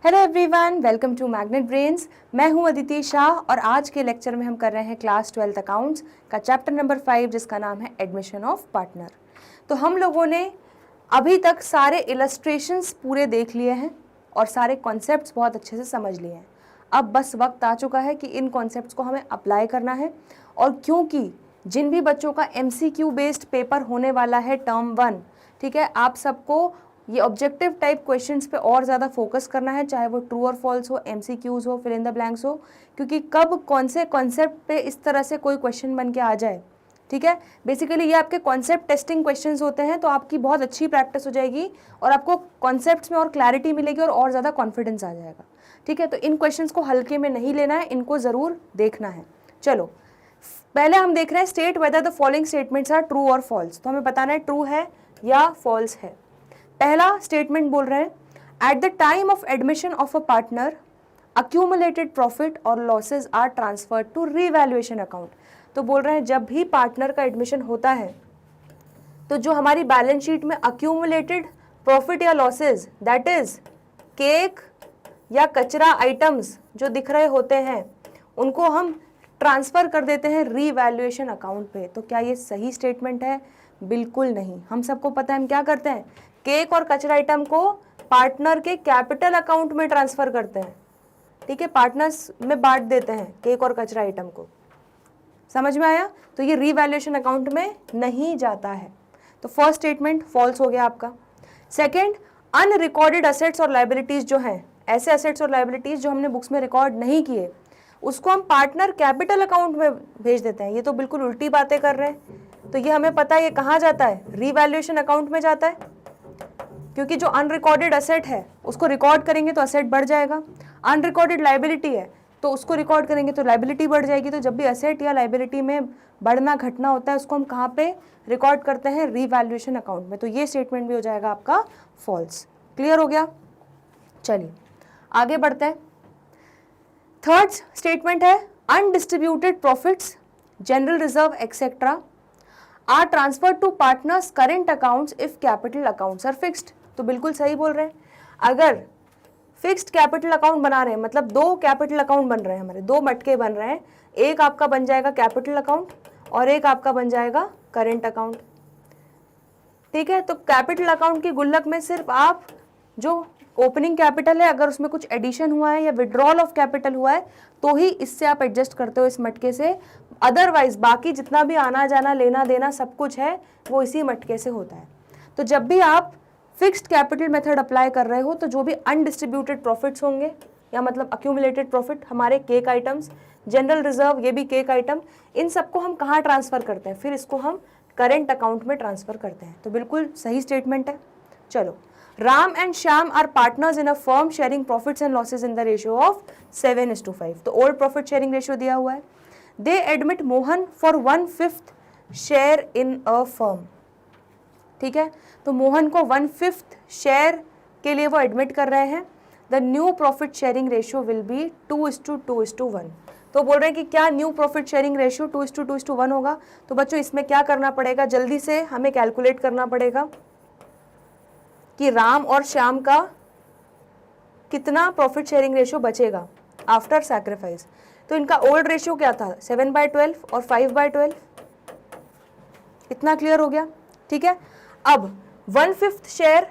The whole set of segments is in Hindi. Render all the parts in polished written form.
Hello everyone, welcome to Magnet Brains. मैं हूं अदिति शाह और आज के लेक्चर में हम कर रहे हैं क्लास 12 अकाउंट्स का चैप्टर नंबर 5 जिसका नाम है एडमिशन ऑफ पार्टनर। तो हम लोगों ने अभी तक सारे इलस्ट्रेशंस पूरे देख लिए हैं और सारे कॉन्सेप्ट्स बहुत अच्छे से समझ लिए हैं। अब बस वक्त आ चुका है कि इन कॉन्सेप्ट्स को हमें अप्लाई करना है। और क्योंकि जिन भी बच्चों का MCQ बेस्ड पेपर होने वाला है टर्म 1, ठीक है, आप सबको ये ऑब्जेक्टिव टाइप क्वेश्चंस पे और ज़्यादा फोकस करना है, चाहे वो ट्रू और फॉल्स हो, MCQs हो, फिल इन द ब्लैंक्स हो, क्योंकि कब कौन से कॉन्सेप्ट पे इस तरह से कोई क्वेश्चन बन के आ जाए, ठीक है। बेसिकली ये आपके कॉन्सेप्ट टेस्टिंग क्वेश्चंस होते हैं, तो आपकी बहुत अच्छी प्रैक्टिस हो जाएगी और आपको कॉन्सेप्ट्स में और क्लैरिटी मिलेगी और ज़्यादा कॉन्फिडेंस आ जाएगा, ठीक है। तो इन क्वेश्चंस को हल्के में नहीं लेना है, इनको ज़रूर देखना है। चलो पहले हम देख रहे हैं state whether the following statements are true और फॉल्स। तो हमें बताना है ट्रू है या फॉल्स है। पहला स्टेटमेंट बोल रहे हैं at the time of admission of a partner accumulated profit और losses are transferred to revaluation account. तो बोल रहे हैं जब भी पार्टनर का एडमिशन होता है तो जो हमारी बैलेंस शीट में अक्यूमुलेटेड प्रॉफिट या लॉसेज, दैट इज केक या कचरा आइटम्स जो दिख रहे होते हैं, उनको हम ट्रांसफ़र कर देते हैं रीवैल्यूएशन अकाउंट पे। तो क्या ये सही स्टेटमेंट है? बिल्कुल नहीं। हम सबको पता है हम क्या करते हैं, केक और कचरा आइटम को पार्टनर के कैपिटल अकाउंट में ट्रांसफ़र करते हैं, ठीक है, पार्टनर्स में बांट देते हैं केक और कचरा आइटम को। समझ में आया? तो ये रीवैल्यूएशन अकाउंट में नहीं जाता है। तो फर्स्ट स्टेटमेंट फॉल्स हो गया आपका। सेकेंड, अनरिकॉर्डेड असेट्स और लाइबिलिटीज़ जो हैं, ऐसे असेट्स और लाइबिलिटीज़ जो हमने बुक्स में रिकॉर्ड नहीं किए, उसको हम पार्टनर कैपिटल अकाउंट में भेज देते हैं। ये तो बिल्कुल उल्टी बातें कर रहे हैं। तो ये हमें पता है ये कहाँ जाता है, रीवैल्यूएशन अकाउंट में जाता है, क्योंकि जो अनरिकॉर्डेड असेट है उसको रिकॉर्ड करेंगे तो असेट बढ़ जाएगा, अनरिकॉर्डेड लाइबिलिटी है तो उसको रिकॉर्ड करेंगे तो लाइबिलिटी बढ़ जाएगी। तो जब भी असेट या लाइबिलिटी में बढ़ना घटना होता है उसको हम कहाँ पे रिकॉर्ड करते हैं, रीवैल्यूएशन अकाउंट में। तो ये स्टेटमेंट भी हो जाएगा आपका फॉल्स। क्लियर हो गया? चलिए आगे बढ़ते हैं। थर्ड स्टेटमेंट है undistributed profits, general reserve etcetera are transfer to partners current accounts if capital accounts are fixed. तो बिल्कुल सही बोल रहे हैं। अगर फिक्स्ड कैपिटल अकाउंट बना रहे हैं, मतलब दो कैपिटल अकाउंट बन रहे हैं, हमारे दो मटके बन रहे हैं, एक आपका बन जाएगा कैपिटल अकाउंट और एक आपका बन जाएगा करेंट अकाउंट, ठीक है। तो कैपिटल अकाउंट की गुल्लक में सिर्फ आप जो ओपनिंग कैपिटल है, अगर उसमें कुछ एडिशन हुआ है या विड्रॉल ऑफ कैपिटल हुआ है तो ही इससे आप एडजस्ट करते हो इस मटके से। अदरवाइज बाकी जितना भी आना जाना लेना देना सब कुछ है वो इसी मटके से होता है। तो जब भी आप फिक्स्ड कैपिटल मेथड अप्लाई कर रहे हो तो जो भी अनडिस्ट्रीब्यूटेड प्रॉफिट्स होंगे या मतलब अक्यूमुलेटेड प्रॉफिट, हमारे केक आइटम्स, जनरल रिजर्व ये भी केक आइटम, इन सबको हम कहाँ ट्रांसफ़र करते हैं, फिर इसको हम करेंट अकाउंट में ट्रांसफ़र करते हैं। तो बिल्कुल सही स्टेटमेंट है। चलो, Ram and Shyam are partners in a firm sharing profits and losses in the ratio of 7:5। तो ओल्ड प्रॉफिट शेयरिंग रेशियो दिया हुआ है। They admit Mohan for 1/5 share in a firm, ठीक है। तो मोहन को 1/5 शेयर के लिए वो एडमिट कर रहे हैं। The new profit sharing ratio will B 2:2:1। तो बोल रहे हैं कि क्या न्यू प्रॉफिट शेयरिंग रेशियो 2:2:1 होगा। तो बच्चों इसमें क्या करना पड़ेगा, जल्दी से हमें कैलकुलेट करना पड़ेगा कि राम और श्याम का कितना प्रॉफिट शेयरिंग रेशियो बचेगा आफ्टर सैक्रिफाइस। तो इनका ओल्ड रेशियो क्या था, 7/12 और 5/12। इतना क्लियर हो गया, ठीक है। अब 1/5 शेयर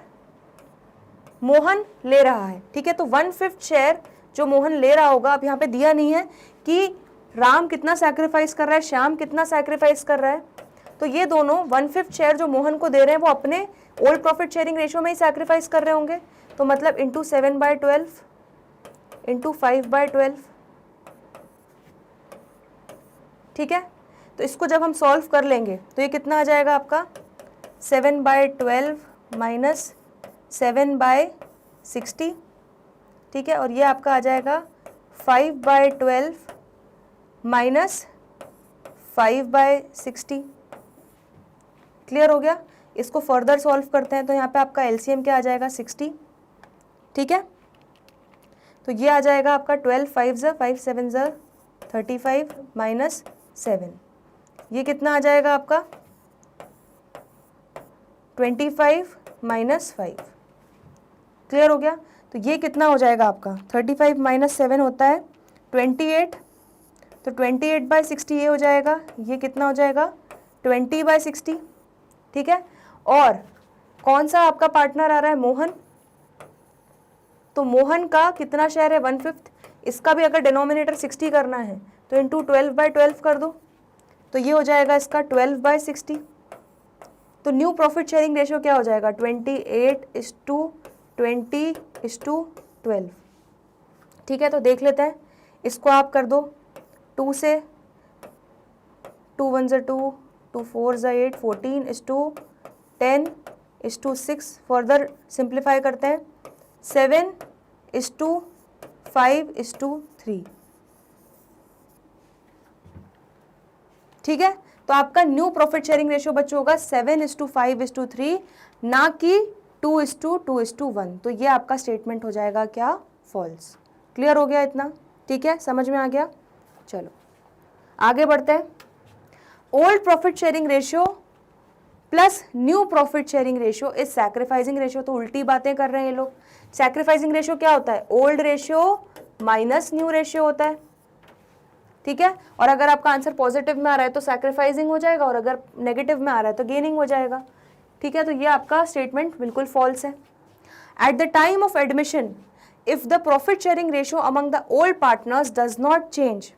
मोहन ले रहा है, ठीक है। तो 1/5 शेयर जो मोहन ले रहा होगा, अब यहाँ पे दिया नहीं है कि राम कितना सैक्रिफाइस कर रहा है, श्याम कितना सैक्रिफाइस कर रहा है। तो ये दोनों 1/5 शेयर जो मोहन को दे रहे हैं वो अपने ओल्ड प्रॉफिट शेयरिंग रेशियो में ही सैक्रिफाइस कर रहे होंगे। तो मतलब इंटू 7/12 इंटू 5/12, ठीक है। तो इसको जब हम सॉल्व कर लेंगे तो ये कितना आ जाएगा आपका, 7/12 माइनस 7/60, ठीक है। और ये आपका आ जाएगा 5/12 माइनस 5/60। क्लियर हो गया? इसको फर्दर सॉल्व करते हैं तो यहाँ पे आपका एलसीएम क्या आ जाएगा, 60, ठीक है। तो ये आ जाएगा आपका 12 5 5 7 35 माइनस 7, ये कितना आ जाएगा आपका 25 माइनस 5। क्लियर हो गया? तो ये कितना हो जाएगा आपका 35 माइनस 7 होता है 28, तो 28/60 ये हो जाएगा, ये कितना हो जाएगा 20/60, ठीक है। और कौन सा आपका पार्टनर आ रहा है, मोहन, तो मोहन का कितना शेयर है 1/5, इसका भी अगर डिनोमिनेटर 60 करना है तो इंटू 12/12 कर दो, तो ये हो जाएगा इसका 12/60। तो न्यू प्रॉफिट शेयरिंग रेशियो क्या हो जाएगा 28:20:12, ठीक है। तो देख लेते हैं, इसको आप कर दो 2 से, 2 1 2, 2 4 8, 14:10:6, फर्दर सिंप्लीफाई करते हैं 7:5:3, ठीक है। तो आपका न्यू प्रॉफिट शेयरिंग रेशियो बच्चों होगा 7:5:3, ना कि 2:2:1। तो ये आपका स्टेटमेंट हो जाएगा क्या, फॉल्स। क्लियर हो गया इतना, ठीक है, समझ में आ गया। चलो आगे बढ़ते हैं। Old profit sharing ratio plus new profit sharing ratio is sacrificing ratio. तो उल्टी बातें कर रहे हैं ये लोग। सैक्रिफाइसिंग रेशियो क्या होता है, old ratio minus new ratio होता है, ठीक है। और अगर आपका आंसर पॉजिटिव में आ रहा है तो सैक्रिफाइसिंग हो जाएगा, और अगर नेगेटिव में आ रहा है तो गेनिंग हो जाएगा, ठीक है। तो ये आपका स्टेटमेंट बिल्कुल फॉल्स है। At the time of admission if the profit sharing ratio among the old partners does not change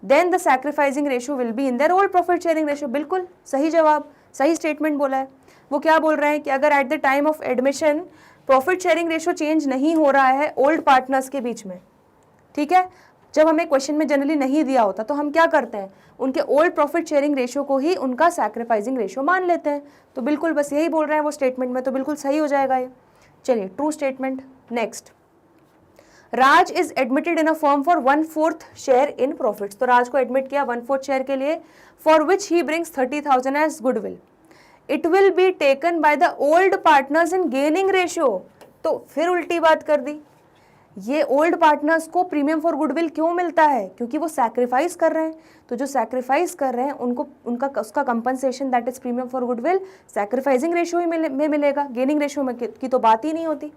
then the sacrificing ratio will be in their old profit sharing ratio. बिल्कुल सही जवाब, सही स्टेटमेंट बोला है। वो क्या बोल रहे हैं कि अगर eight the time of admission profit sharing ratio change नहीं हो रहा है ओल्ड पार्टनर्स के बीच में, ठीक है, जब हमें क्वेश्चन में जनरली नहीं दिया होता तो हम क्या करते हैं, उनके ओल्ड प्रॉफिट शेयरिंग रेशियो को ही उनका सैक्रिफाइसिंग रेशियो मान लेते हैं। तो बिल्कुल बस यही बोल रहे हैं वो स्टेटमेंट में, तो बिल्कुल सही हो जाएगा ये। चलिए true statement next. Raj is admitted in a firm for 1/4 share in profits. तो राज को एडमिट किया 1/4 शेयर के लिए, for which he brings 30,000 as goodwill. It will be taken by the old partners in gaining ratio. तो फिर उल्टी बात कर दी। ये ओल्ड पार्टनर्स को प्रीमियम फॉर गुडविल क्यों मिलता है, क्योंकि वो सैक्रिफाइस कर रहे हैं। तो जो सैक्रिफाइस कर रहे हैं उनको उसका compensation that is premium for goodwill sacrificing ratio ही में मिलेगा, गेनिंग रेशियो में की तो बात ही नहीं होती।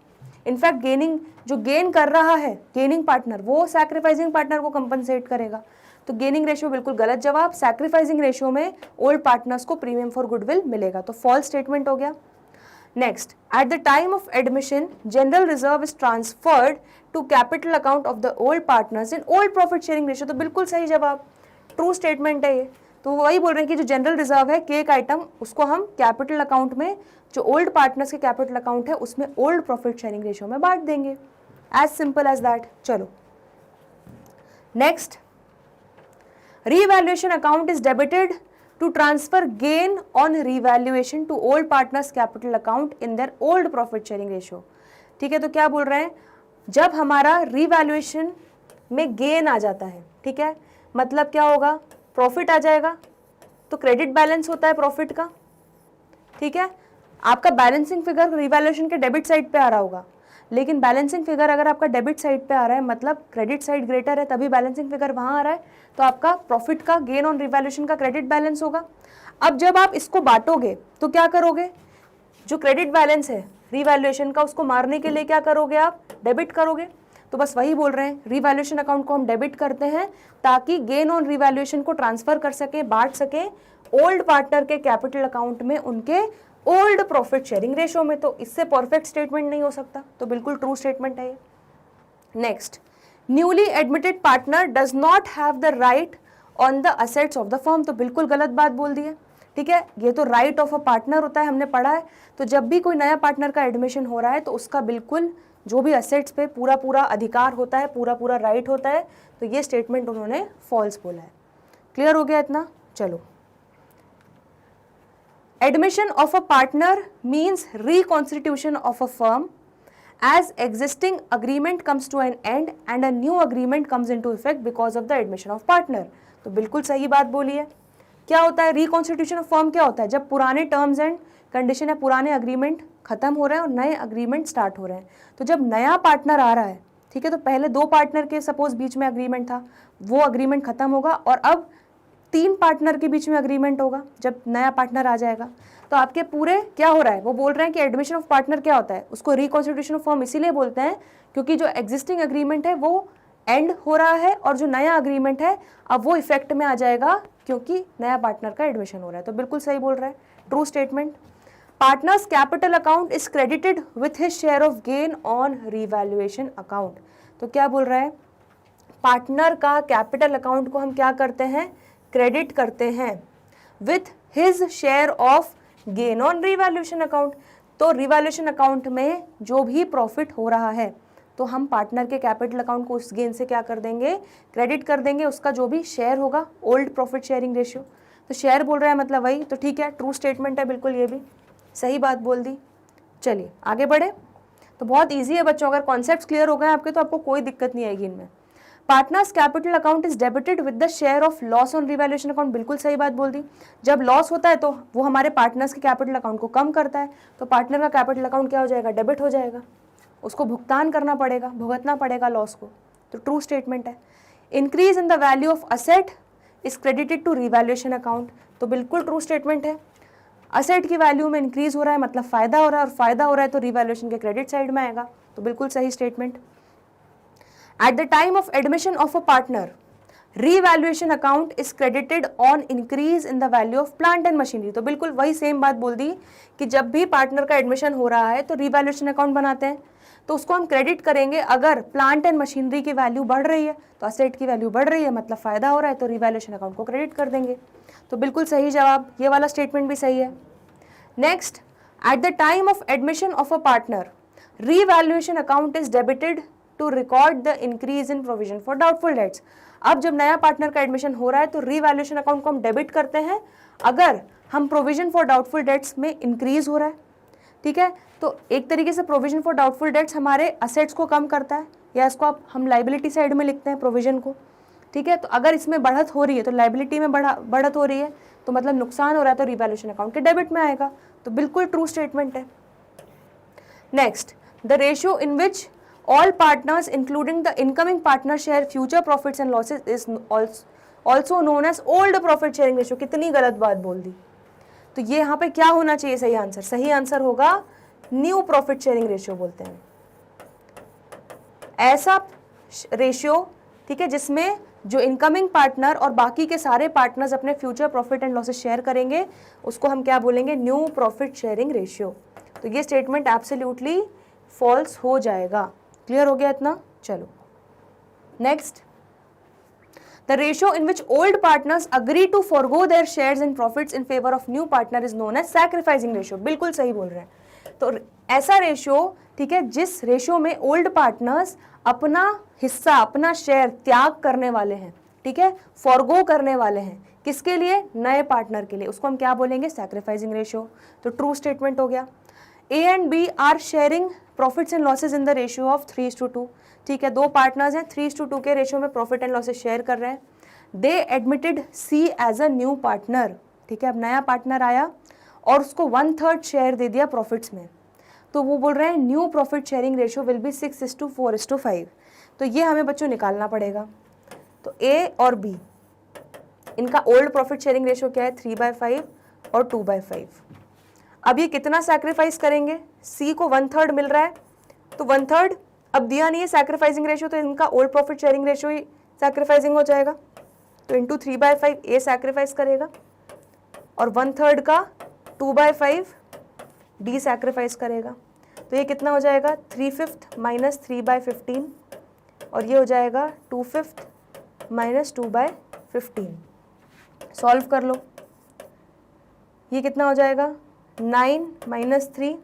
इनफैक्ट गेनिंग जो गेन कर रहा है गेनिंग पार्टनर, वो सैक्रिफाइसिंग पार्टनर को कंपनसेट करेगा। तो गेनिंग रेशियो बिल्कुल गलत जवाब। सैक्रिफाइसिंग रेशियो में ओल्ड पार्टनर्स को प्रीमियम फॉर गुडविल मिलेगा, तो फॉल्स स्टेटमेंट हो गया। Next, at the time of admission general reserve is transferred to capital account of the old partners in old profit sharing ratio. तो बिल्कुल सही जवाब, ट्रू स्टेटमेंट है ये। तो वही बोल रहे हैं कि जो जनरल रिजर्व है केक आइटम, उसको हम कैपिटल अकाउंट में, जो ओल्ड पार्टनर्स के कैपिटल अकाउंट है उसमें ओल्ड प्रॉफिट शेयरिंग रेशियो में बांट देंगे। As simple as that. चलो next, revaluation account is debited to transfer gain on revaluation to old partners capital account in their old profit sharing ratio। ठीक है, तो क्या बोल रहे हैं, जब हमारा रिवैल्यूएशन में गेन आ जाता है, ठीक है, मतलब क्या होगा, प्रॉफिट आ जाएगा, तो क्रेडिट बैलेंस होता है प्रॉफिट का, ठीक है। आपका बैलेंसिंग फिगर रिवैल्यूएशन के डेबिट साइड पे आ रहा होगा, लेकिन बैलेंसिंग फिगर अगर आपका डेबिट साइड पे आ रहा है मतलब क्रेडिट साइड ग्रेटर है, तभी बैलेंसिंग फिगर वहाँ आ रहा है, तो आपका प्रॉफिट का गेन ऑन रिवैल्यूएशन का क्रेडिट बैलेंस होगा। अब जब आप इसको बांटोगे तो क्या करोगे, जो क्रेडिट बैलेंस है रिवैल्यूएशन का उसको मारने के लिए क्या करोगे, आप डेबिट करोगे। तो बस वही बोल रहे हैं, रिवैल्यूएशन अकाउंट को हम डेबिट करते हैं ताकि गेन ऑन रिवैल्यूएशन को ट्रांसफर कर सके, बांट सके ओल्ड पार्टनर के कैपिटल अकाउंट में उनके ओल्ड प्रॉफिट शेयरिंग रेशियो में। तो इससे परफेक्ट स्टेटमेंट नहीं हो सकता, तो बिल्कुल ट्रू स्टेटमेंट है ये। Next, newly admitted partner does not have the right on the assets of the firm. तो बिल्कुल गलत बात बोल दी है, ठीक है। ये तो राइट ऑफ अ पार्टनर होता है, हमने पढ़ा है। तो जब भी कोई नया पार्टनर का एडमिशन हो रहा है तो उसका बिल्कुल जो भी असेट्स पे पूरा पूरा अधिकार होता है, पूरा पूरा राइट होता है। तो ये स्टेटमेंट उन्होंने फॉल्स बोला है। क्लियर हो गया इतना। चलो, admission of a partner means reconstitution of a firm as existing agreement comes to an end and a new agreement comes into effect because of the admission of partner। तो बिल्कुल सही बात बोली है। क्या होता है रिकॉन्स्टिट्यूशन ऑफ फर्म, क्या होता है, जब पुराने टर्म्स एंड कंडीशन या पुराने अग्रीमेंट खत्म हो रहे हैं और नए अग्रीमेंट स्टार्ट हो रहे हैं। तो जब नया पार्टनर आ रहा है, ठीक है, तो पहले 2 पार्टनर के सपोज बीच में अग्रीमेंट था, वो अग्रीमेंट खत्म होगा और अब 3 पार्टनर के बीच में अग्रीमेंट होगा जब नया पार्टनर आ जाएगा। तो आपके पूरे क्या हो रहा है, वो बोल रहे हैं कि एडमिशन ऑफ पार्टनर क्या होता है, उसको रिकॉन्स्टिट्यूशन ऑफ फर्म इसीलिए बोलते हैं क्योंकि जो एग्जिस्टिंग अग्रीमेंट है वो एंड हो रहा है और जो नया अग्रीमेंट है अब वो इफेक्ट में आ जाएगा क्योंकि नया पार्टनर का एडमिशन हो रहा है। तो बिल्कुल सही बोल रहा है, true statement. Partners capital account is credited with his share of gain on revaluation account. तो क्या बोल रहा है, पार्टनर का कैपिटल अकाउंट को हम क्या करते हैं, क्रेडिट करते हैं with his share of gain on revaluation account. तो रीवैल्यूएशन अकाउंट में जो भी प्रॉफिट हो रहा है तो हम पार्टनर के कैपिटल अकाउंट को उस गेन से क्या कर देंगे, क्रेडिट कर देंगे, उसका जो भी शेयर होगा, ओल्ड प्रॉफिट शेयरिंग रेशियो। तो शेयर बोल रहा है मतलब वही, तो ठीक है, ट्रू स्टेटमेंट है, बिल्कुल ये भी सही बात बोल दी। चलिए आगे बढ़े। तो बहुत ईजी है बच्चों, अगर कॉन्सेप्ट्स क्लियर हो गए आपके तो आपको कोई दिक्कत नहीं आएगी इनमें। Partners capital account is debited with the share of loss on revaluation account, बिल्कुल सही बात बोल दी। जब लॉस होता है तो वो हमारे पार्टनर्स के कैपिटल अकाउंट को कम करता है, तो पार्टनर का कैपिटल अकाउंट क्या हो जाएगा, डेबिट हो जाएगा, उसको भुगतान करना पड़ेगा, भुगतना पड़ेगा लॉस को। तो ट्रू स्टेटमेंट है। Increase in the value of asset is credited to revaluation account, तो बिल्कुल ट्रू स्टेटमेंट है। असेट की वैल्यू में इंक्रीज हो रहा है मतलब फायदा हो रहा है, और फायदा हो रहा है तो रिवैल्यूएशन के क्रेडिट साइड में आएगा, तो बिल्कुल सही statement. Eight the time of admission of a partner revaluation account is credited on increase in the value of plant and machinery, तो बिल्कुल वही सेम बात बोल दी कि जब भी पार्टनर का एडमिशन हो रहा है तो रीवैल्यूएशन अकाउंट बनाते हैं, तो उसको हम क्रेडिट करेंगे अगर प्लांट एंड मशीनरी की वैल्यू बढ़ रही है, तो असेट की वैल्यू बढ़ रही है मतलब फायदा हो रहा है, तो रीवैल्यूएशन अकाउंट को क्रेडिट कर देंगे। तो बिल्कुल सही जवाब, ये वाला स्टेटमेंट भी सही है। Next, at the time of admission of a partner revaluation account is debited to record the increase in provision for doubtful debts. अब जब नया पार्टनर का एडमिशन हो रहा है तो रीवैल्यूएशन अकाउंट को हम डेबिट करते हैं अगर हम प्रोविजन फॉर डाउटफुल डेट्स में इंक्रीज हो रहा है, ठीक है। तो एक तरीके से प्रोविजन फॉर डाउटफुल डेट्स हमारे असेट्स को कम करता है, या इसको आप हम लाइबिलिटी साइड में लिखते हैं प्रोविजन को, ठीक है। तो अगर इसमें बढ़त हो रही है तो लाइबिलिटी में बढ़त हो रही है तो मतलब नुकसान हो रहा है, तो रिवैल्यूएशन अकाउंट के डेबिट में आएगा, तो बिल्कुल ट्रू स्टेटमेंट है। Next, the ratio in which all partners including the incoming partner share future profits and losses is also known as old profit sharing ratio. कितनी गलत बात बोल दी। तो ये यहाँ पे क्या होना चाहिए सही आंसर, सही आंसर होगा न्यू प्रॉफिट शेयरिंग रेशियो बोलते हैं, ऐसा रेशियो, ठीक है, जिसमें जो इनकमिंग पार्टनर और बाकी के सारे पार्टनर्स अपने future profit and losses share करेंगे, उसको हम क्या बोलेंगे, न्यू प्रॉफिट शेयरिंग रेशियो। तो ये स्टेटमेंट एब्सोल्युटली फॉल्स हो जाएगा। क्लियर हो गया इतना। चलो next, the ratio in which old partners agree to forgo their shares and profits in favour of new partner is known as sacrificing ratio. बिल्कुल सही बोल रहे हैं। तो ऐसा रेशियो, ठीक है, जिस रेशियो में ओल्ड पार्टनर्स अपना हिस्सा, अपना शेयर त्याग करने वाले हैं, ठीक है, फॉरगो करने वाले हैं, किसके लिए, नए पार्टनर के लिए, उसको हम क्या बोलेंगे, सैक्रिफाइसिंग रेशियो। तो ट्रू स्टेटमेंट हो गया। A and B are sharing profits and losses in the ratio of 3:2, ठीक है, दो पार्टनर्स हैं, 3:2 के रेशियो में प्रॉफिट एंड लॉसेज शेयर कर रहे हैं। They admitted C as a new partner, ठीक है, अब नया पार्टनर आया और उसको 1/3 शेयर दे दिया प्रॉफिट्स में, तो वो बोल रहे हैं new profit sharing ratio will B 6:4:5। तो ये हमें बच्चों निकालना पड़ेगा। तो ए और बी, इनका ओल्ड प्रॉफिट शेयरिंग रेशियो क्या है, 3/5 और 2/5। अब ये कितना सैक्रिफाइस करेंगे, सी को 1/3 मिल रहा है तो 1/3 अब दिया नहीं है सैक्रिफाइसिंग रेशियो, तो इनका ओल्ड प्रॉफिट शेयरिंग रेशियो ही सैक्रिफाइसिंग हो जाएगा। तो इंटू 3/5 ए सैक्रिफाइस करेगा और 1/3 का 2/5 डी सैक्रिफाइस करेगा। तो ये कितना हो जाएगा, 3/5 माइनस 3/15 और ये हो जाएगा 2/5 माइनस 2/15। सॉल्व कर लो, ये कितना हो जाएगा, 9 माइनस 3,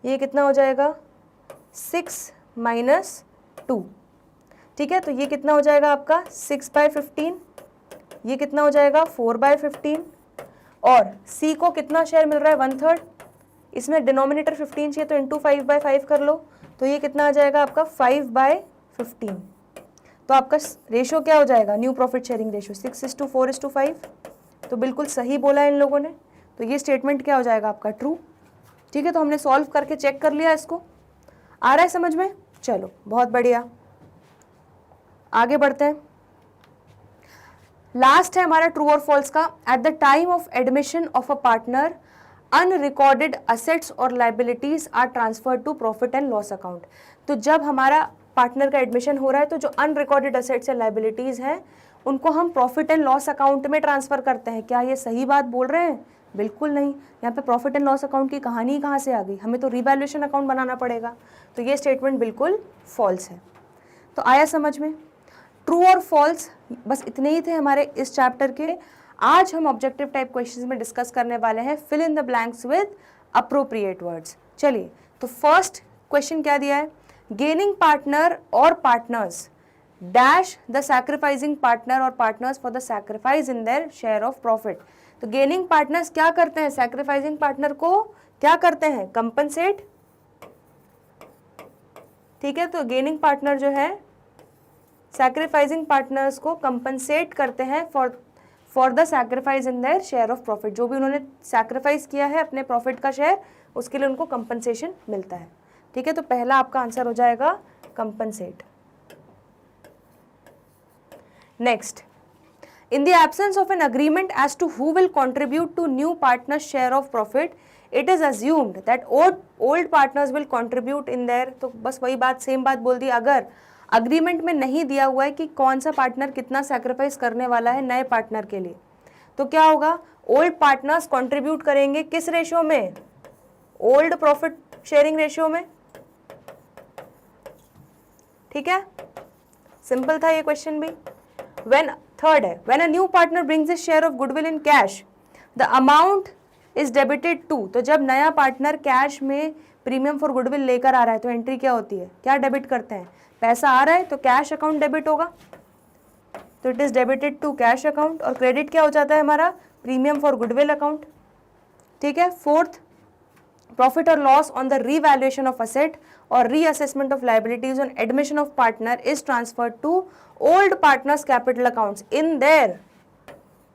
ये कितना हो जाएगा, 6 माइनस 2, ठीक है। तो ये कितना हो जाएगा आपका 6/15, ये कितना हो जाएगा 4/15 और सी को कितना शेयर मिल रहा है, 1/3, इसमें डिनोमिनेटर 15 चाहिए तो इंटू 5/5 कर लो, तो ये कितना आ जाएगा आपका 5/15। तो आपका रेशियो क्या हो जाएगा, न्यू प्रॉफिट शेयरिंग रेशियो 6:4:5। तो बिल्कुल सही बोला है इन लोगों ने। तो ये स्टेटमेंट क्या हो जाएगा आपका, ट्रू, ठीक है। तो हमने सॉल्व करके चेक कर लिया, इसको आ रहा है समझ में। चलो बहुत बढ़िया, आगे बढ़ते हैं। लास्ट है हमारा ट्रू और फॉल्स का। At the time of admission of a partner unrecorded assets और liabilities are transferred to profit and loss account. तो जब हमारा पार्टनर का एडमिशन हो रहा है तो जो अनरिकॉर्डेड असेट्स या लाइबिलिटीज हैं उनको हम प्रॉफिट एंड लॉस अकाउंट में ट्रांसफर करते हैं। क्या ये सही बात बोल रहे हैं? बिल्कुल नहीं। यहाँ पे प्रॉफिट एंड लॉस अकाउंट की कहानी कहाँ से आ गई? हमें तो रिवैल्यूएशन अकाउंट बनाना पड़ेगा। तो ये स्टेटमेंट बिल्कुल फॉल्स है। तो आया समझ में? ट्रू और फॉल्स बस इतने ही थे हमारे इस चैप्टर के। आज हम ऑब्जेक्टिव टाइप क्वेश्चंस में डिस्कस करने वाले हैं fill in the blanks with appropriate words. चलिए, तो फर्स्ट क्वेश्चन क्या दिया है? गेनिंग पार्टनर और partners dash the sacrificing partner और partners for the sacrifice in their share of profit. तो गेनिंग पार्टनर्स क्या करते हैं? सैक्रिफाइसिंग पार्टनर को क्या करते हैं? कंपनसेट। ठीक है, तो गेनिंग पार्टनर जो है सैक्रिफाइसिंग पार्टनर्स को कंपनसेट करते हैं for the sacrifice in their share of profit. जो भी उन्होंने सैक्रिफाइस किया है अपने प्रॉफिट का शेयर, उसके लिए उनको कंपनसेशन मिलता है। ठीक है, तो पहला आपका आंसर हो जाएगा compensate. Next, in the absence of an agreement as to who will contribute to new partner share of profit, it is assumed that old partners will contribute in their. तो बस वही बात, सेम बात बोल दी। अगर अग्रीमेंट में नहीं दिया हुआ है कि कौन सा पार्टनर कितना सैक्रिफाइस करने वाला है नए पार्टनर के लिए, तो क्या होगा? ओल्ड पार्टनर्स कंट्रीब्यूट करेंगे किस रेशियो में? ओल्ड प्रॉफिट शेयरिंग रेशियो में। ठीक है, सिंपल था ये क्वेश्चन भी। थर्ड है, when a new partner brings his share of goodwill in cash the amount is debited to. तो जब नया पार्टनर कैश में प्रीमियम फॉर गुडविल लेकर आ रहा है तो एंट्री क्या होती है? क्या डेबिट करते हैं? पैसा आ रहा है तो कैश अकाउंट डेबिट होगा, तो it is debited to cash account. और क्रेडिट क्या हो जाता है हमारा? Premium for goodwill account. ठीक है। फोर्थ, प्रॉफिट और loss on the revaluation of asset और reassessment of liabilities on admission of partner is transferred to old partners capital accounts in their,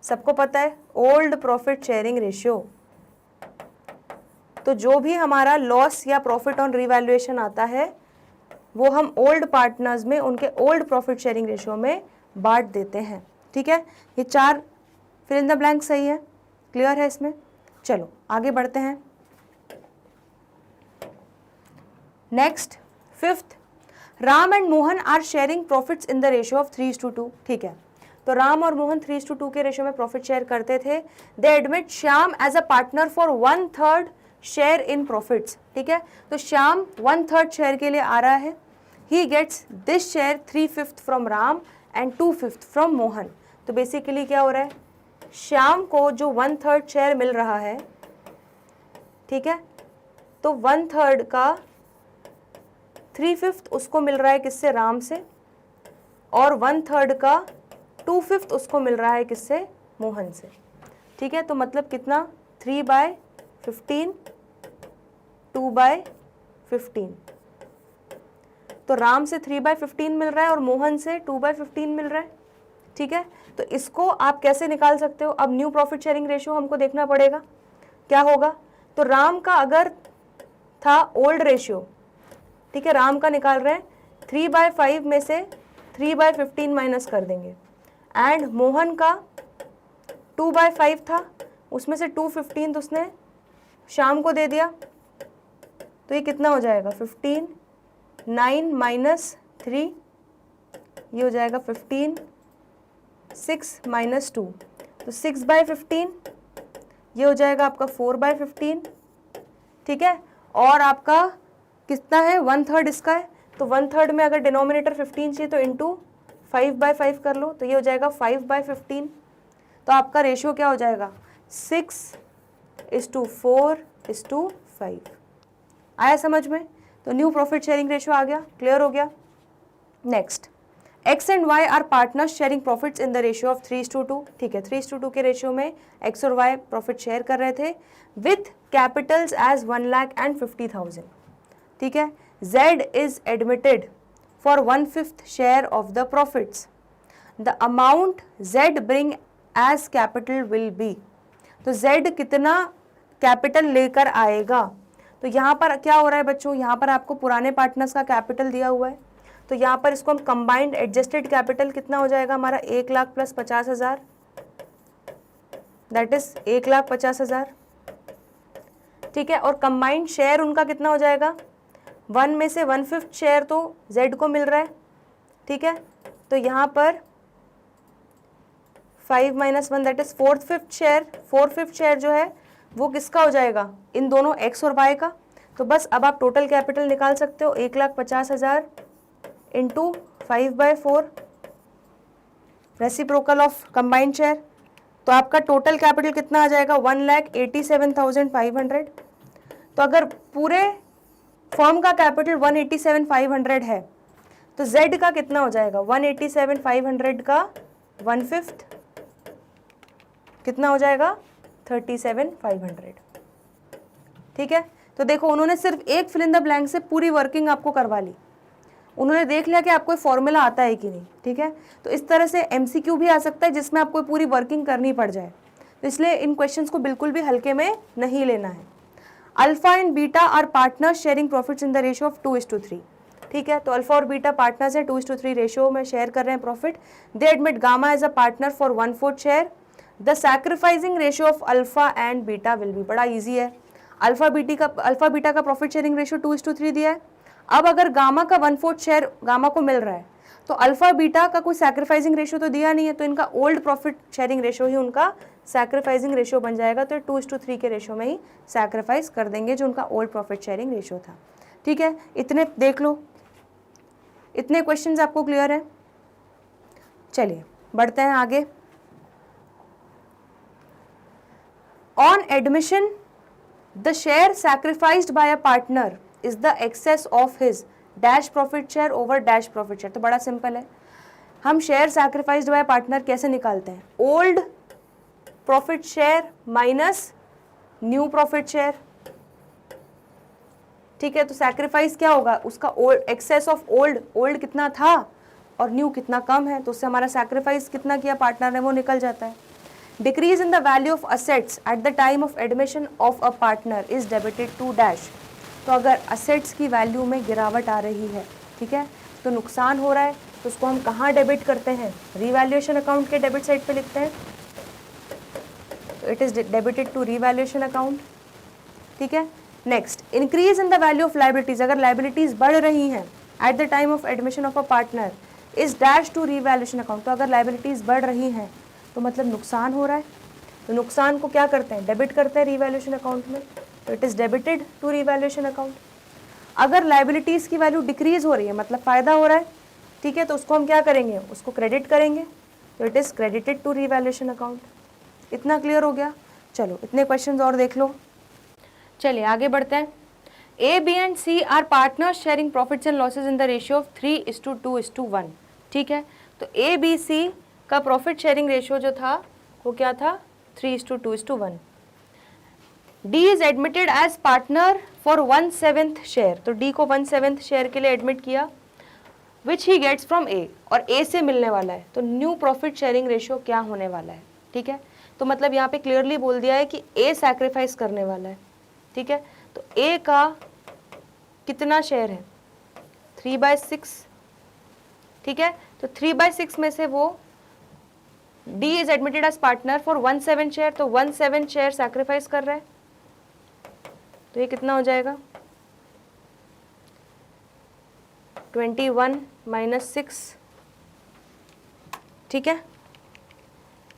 सबको पता है, ओल्ड प्रॉफिट शेयरिंग रेशियो। तो जो भी हमारा लॉस या प्रॉफिट ऑन रीवैल्यूएशन आता है वो हम ओल्ड पार्टनर्स में उनके ओल्ड प्रॉफिट शेयरिंग रेशियो में बांट देते हैं। ठीक है, ये चार फिल इन द ब्लैंक सही है, क्लियर है इसमें। चलो आगे बढ़ते हैं। Next, fifth, Ram and Mohan are sharing profits in the ratio of 3:2। ठीक है, तो राम और मोहन 3:2 के रेशियो में प्रॉफिट शेयर करते थे। They admit Shyam as a partner for 1/3 share in profits. ठीक है, तो श्याम 1/3 शेयर के लिए आ रहा है। He gets this share 3/5 from Ram and 2/5 from Mohan. तो बेसिकली क्या हो रहा है? श्याम को जो 1/3 शेयर मिल रहा है, ठीक है, तो 1/3 का 3/5 उसको मिल रहा है किससे? राम से। और 1/3 का 2/5 उसको मिल रहा है किससे? मोहन से। ठीक है, तो मतलब कितना? 3/15, 2/15। तो राम से 3/15 मिल रहा है और मोहन से 2/15 मिल रहा है। ठीक है, तो इसको आप कैसे निकाल सकते हो? अब न्यू प्रॉफिट शेयरिंग रेशियो हमको देखना पड़ेगा क्या होगा। तो राम का अगर था ओल्ड रेशियो, ठीक है, राम का निकाल रहे हैं, 3/5 में से 3/15 माइनस कर देंगे। एंड मोहन का 2/5 था, उसमें से 2/15 उसने शाम को दे दिया। तो ये कितना हो जाएगा? 15, 9 माइनस 3, ये हो जाएगा 15, 6 माइनस 2, तो 6/15, ये हो जाएगा आपका 4/15। ठीक है, और आपका कितना है? 1/3 इसका है, तो 1/3 में अगर डिनोमिनेटर 15 चाहिए तो इंटू 5/5 कर लो, तो ये हो जाएगा 5/15। तो आपका रेशियो क्या हो जाएगा? 6:4:5। आया समझ में? तो न्यू प्रॉफिट शेयरिंग रेशियो आ गया, क्लियर हो गया। Next, X and Y are partners sharing profits in the ratio of 3:2। ठीक है, 3:2 के रेशियो में एक्स और वाई प्रॉफिट शेयर कर रहे थे विथ कैपिटल्स एज 1,50,000। ठीक है, Z is admitted for 1/5 share of the profits. The amount Z bring as capital will be. तो Z कितना कैपिटल लेकर आएगा? तो यहाँ पर क्या हो रहा है बच्चों? यहाँ पर आपको पुराने पार्टनर्स का कैपिटल दिया हुआ है, तो यहाँ पर इसको हम कंबाइंड एडजस्टेड कैपिटल कितना हो जाएगा हमारा 1 लाख प्लस 50,000, दैट इज 1,50,000, ठीक है। और कंबाइंड शेयर उनका कितना हो जाएगा, 1 में से 1/5 शेयर तो Z को मिल रहा है, ठीक है। तो यहाँ पर 5 - 1 दैट इज 4/5 शेयर, 4/5 शेयर जो है वो किसका हो जाएगा, इन दोनों X और Y का। तो बस अब आप टोटल कैपिटल निकाल सकते हो, 1,50,000 into 5/4 reciprocal of combined share. तो आपका टोटल कैपिटल कितना आ जाएगा, 1,87,500। तो अगर पूरे फर्म का कैपिटल 187,500 है तो Z का कितना हो जाएगा, 187,500 का 1/5 कितना हो जाएगा, 37,500, ठीक है। तो देखो उन्होंने सिर्फ एक फिल इन द ब्लैंक से पूरी वर्किंग आपको करवा ली, उन्होंने देख लिया कि आपको फॉर्मूला आता है कि नहीं, ठीक है। तो इस तरह से MCQ भी आ सकता है जिसमें आपको पूरी वर्किंग करनी पड़ जाए, तो इसलिए इन क्वेश्चंस को बिल्कुल भी हल्के में नहीं लेना है। Alpha and beta are partners sharing profits in the ratio of 2:3, ठीक है। तो अल्फा और बीटा पार्टनर्स हैं, 2:3 रेशियो में शेयर कर रहे हैं profit. They admit gamma as a partner for 1/4 share. The sacrificing ratio of alpha and beta will be, बड़ा ईजी है। अल्फा बीटा का प्रॉफिट शेयरिंग रेशियो 2:3 दिया है। अब अगर गामा का 1/4 शेयर गामा को मिल रहा है तो अल्फा बीटा का कोई सैक्रिफाइसिंग रेशियो तो दिया नहीं है, तो इनका ओल्ड प्रॉफिट शेयरिंग रेशियो ही उनका सैक्रिफाइसिंग रेशियो बन जाएगा। तो 2:3 के रेशियो में ही सैक्रिफाइस कर देंगे जो उनका ओल्ड प्रॉफिट शेयरिंग रेशियो था, ठीक है। इतने देख लो, इतने क्वेश्चंस आपको क्लियर है। चलिए बढ़ते हैं आगे। On admission the share sacrificed by a partner is the excess of his dash profit share over dash profit share. तो बड़ा सिंपल है, हम शेयर सैक्रिफाइस्ड बाय पार्टनर कैसे निकालते हैं, old profit share minus new profit share, ठीक है। तो सैक्रिफाइस क्या होगा, उसका ओल्ड एक्सेस ऑफ ओल्ड कितना था और न्यू कितना कम है, तो उससे हमारा सैक्रिफाइस कितना किया पार्टनर ने वो निकल जाता है। Decrease in the value of assets at the time of admission of a partner is debited to dash. तो अगर असेट्स की वैल्यू में गिरावट आ रही है, ठीक है, तो नुकसान हो रहा है, तो उसको हम कहाँ डेबिट करते हैं, रीवैल्यूएशन अकाउंट के डेबिट साइड पे लिखते हैं। तो it is debited to revaluation account, ठीक है। Next, increase in the value of liabilities, अगर लाइबिलिटीज बढ़ रही हैं at the time of admission of a partner is dash to revaluation account. तो अगर लाइबिलिटीज बढ़ रही हैं तो मतलब नुकसान हो रहा है, तो नुकसान को क्या करते हैं, डेबिट करते हैं रीवैल्यूएशन अकाउंट में, तो it is debited to revaluation account. अगर लाइबिलिटीज की वैल्यू डिक्रीज हो रही है मतलब फायदा हो रहा है, ठीक है, तो उसको हम क्या करेंगे, उसको क्रेडिट करेंगे, तो it is credited to revaluation account. इतना क्लियर हो गया। चलो इतने क्वेश्चंस और देख लो। चलिए आगे बढ़ते हैं। A, B and C are partners sharing profits and losses in the ratio of 3:2:1, ठीक है। तो A, B, C का प्रॉफिट शेयरिंग रेशियो जो था वो क्या था, 3:2:1। D is admitted as partner for 1/7 share, तो D को 1/7 शेयर के लिए एडमिट किया, which he gets from A, और A से मिलने वाला है। तो न्यू प्रॉफिट शेयरिंग रेशियो क्या होने वाला है, ठीक है। तो मतलब यहाँ पे क्लियरली बोल दिया है कि A सैक्रिफाइस करने वाला है, ठीक है। तो A का कितना शेयर है, 3/6, ठीक है। तो 3/6 में से वो D is admitted as partner for 1/7 share, तो 1/7 शेयर सैक्रिफाइस कर रहा है, तो ये कितना हो जाएगा, 21 - 6, ठीक है।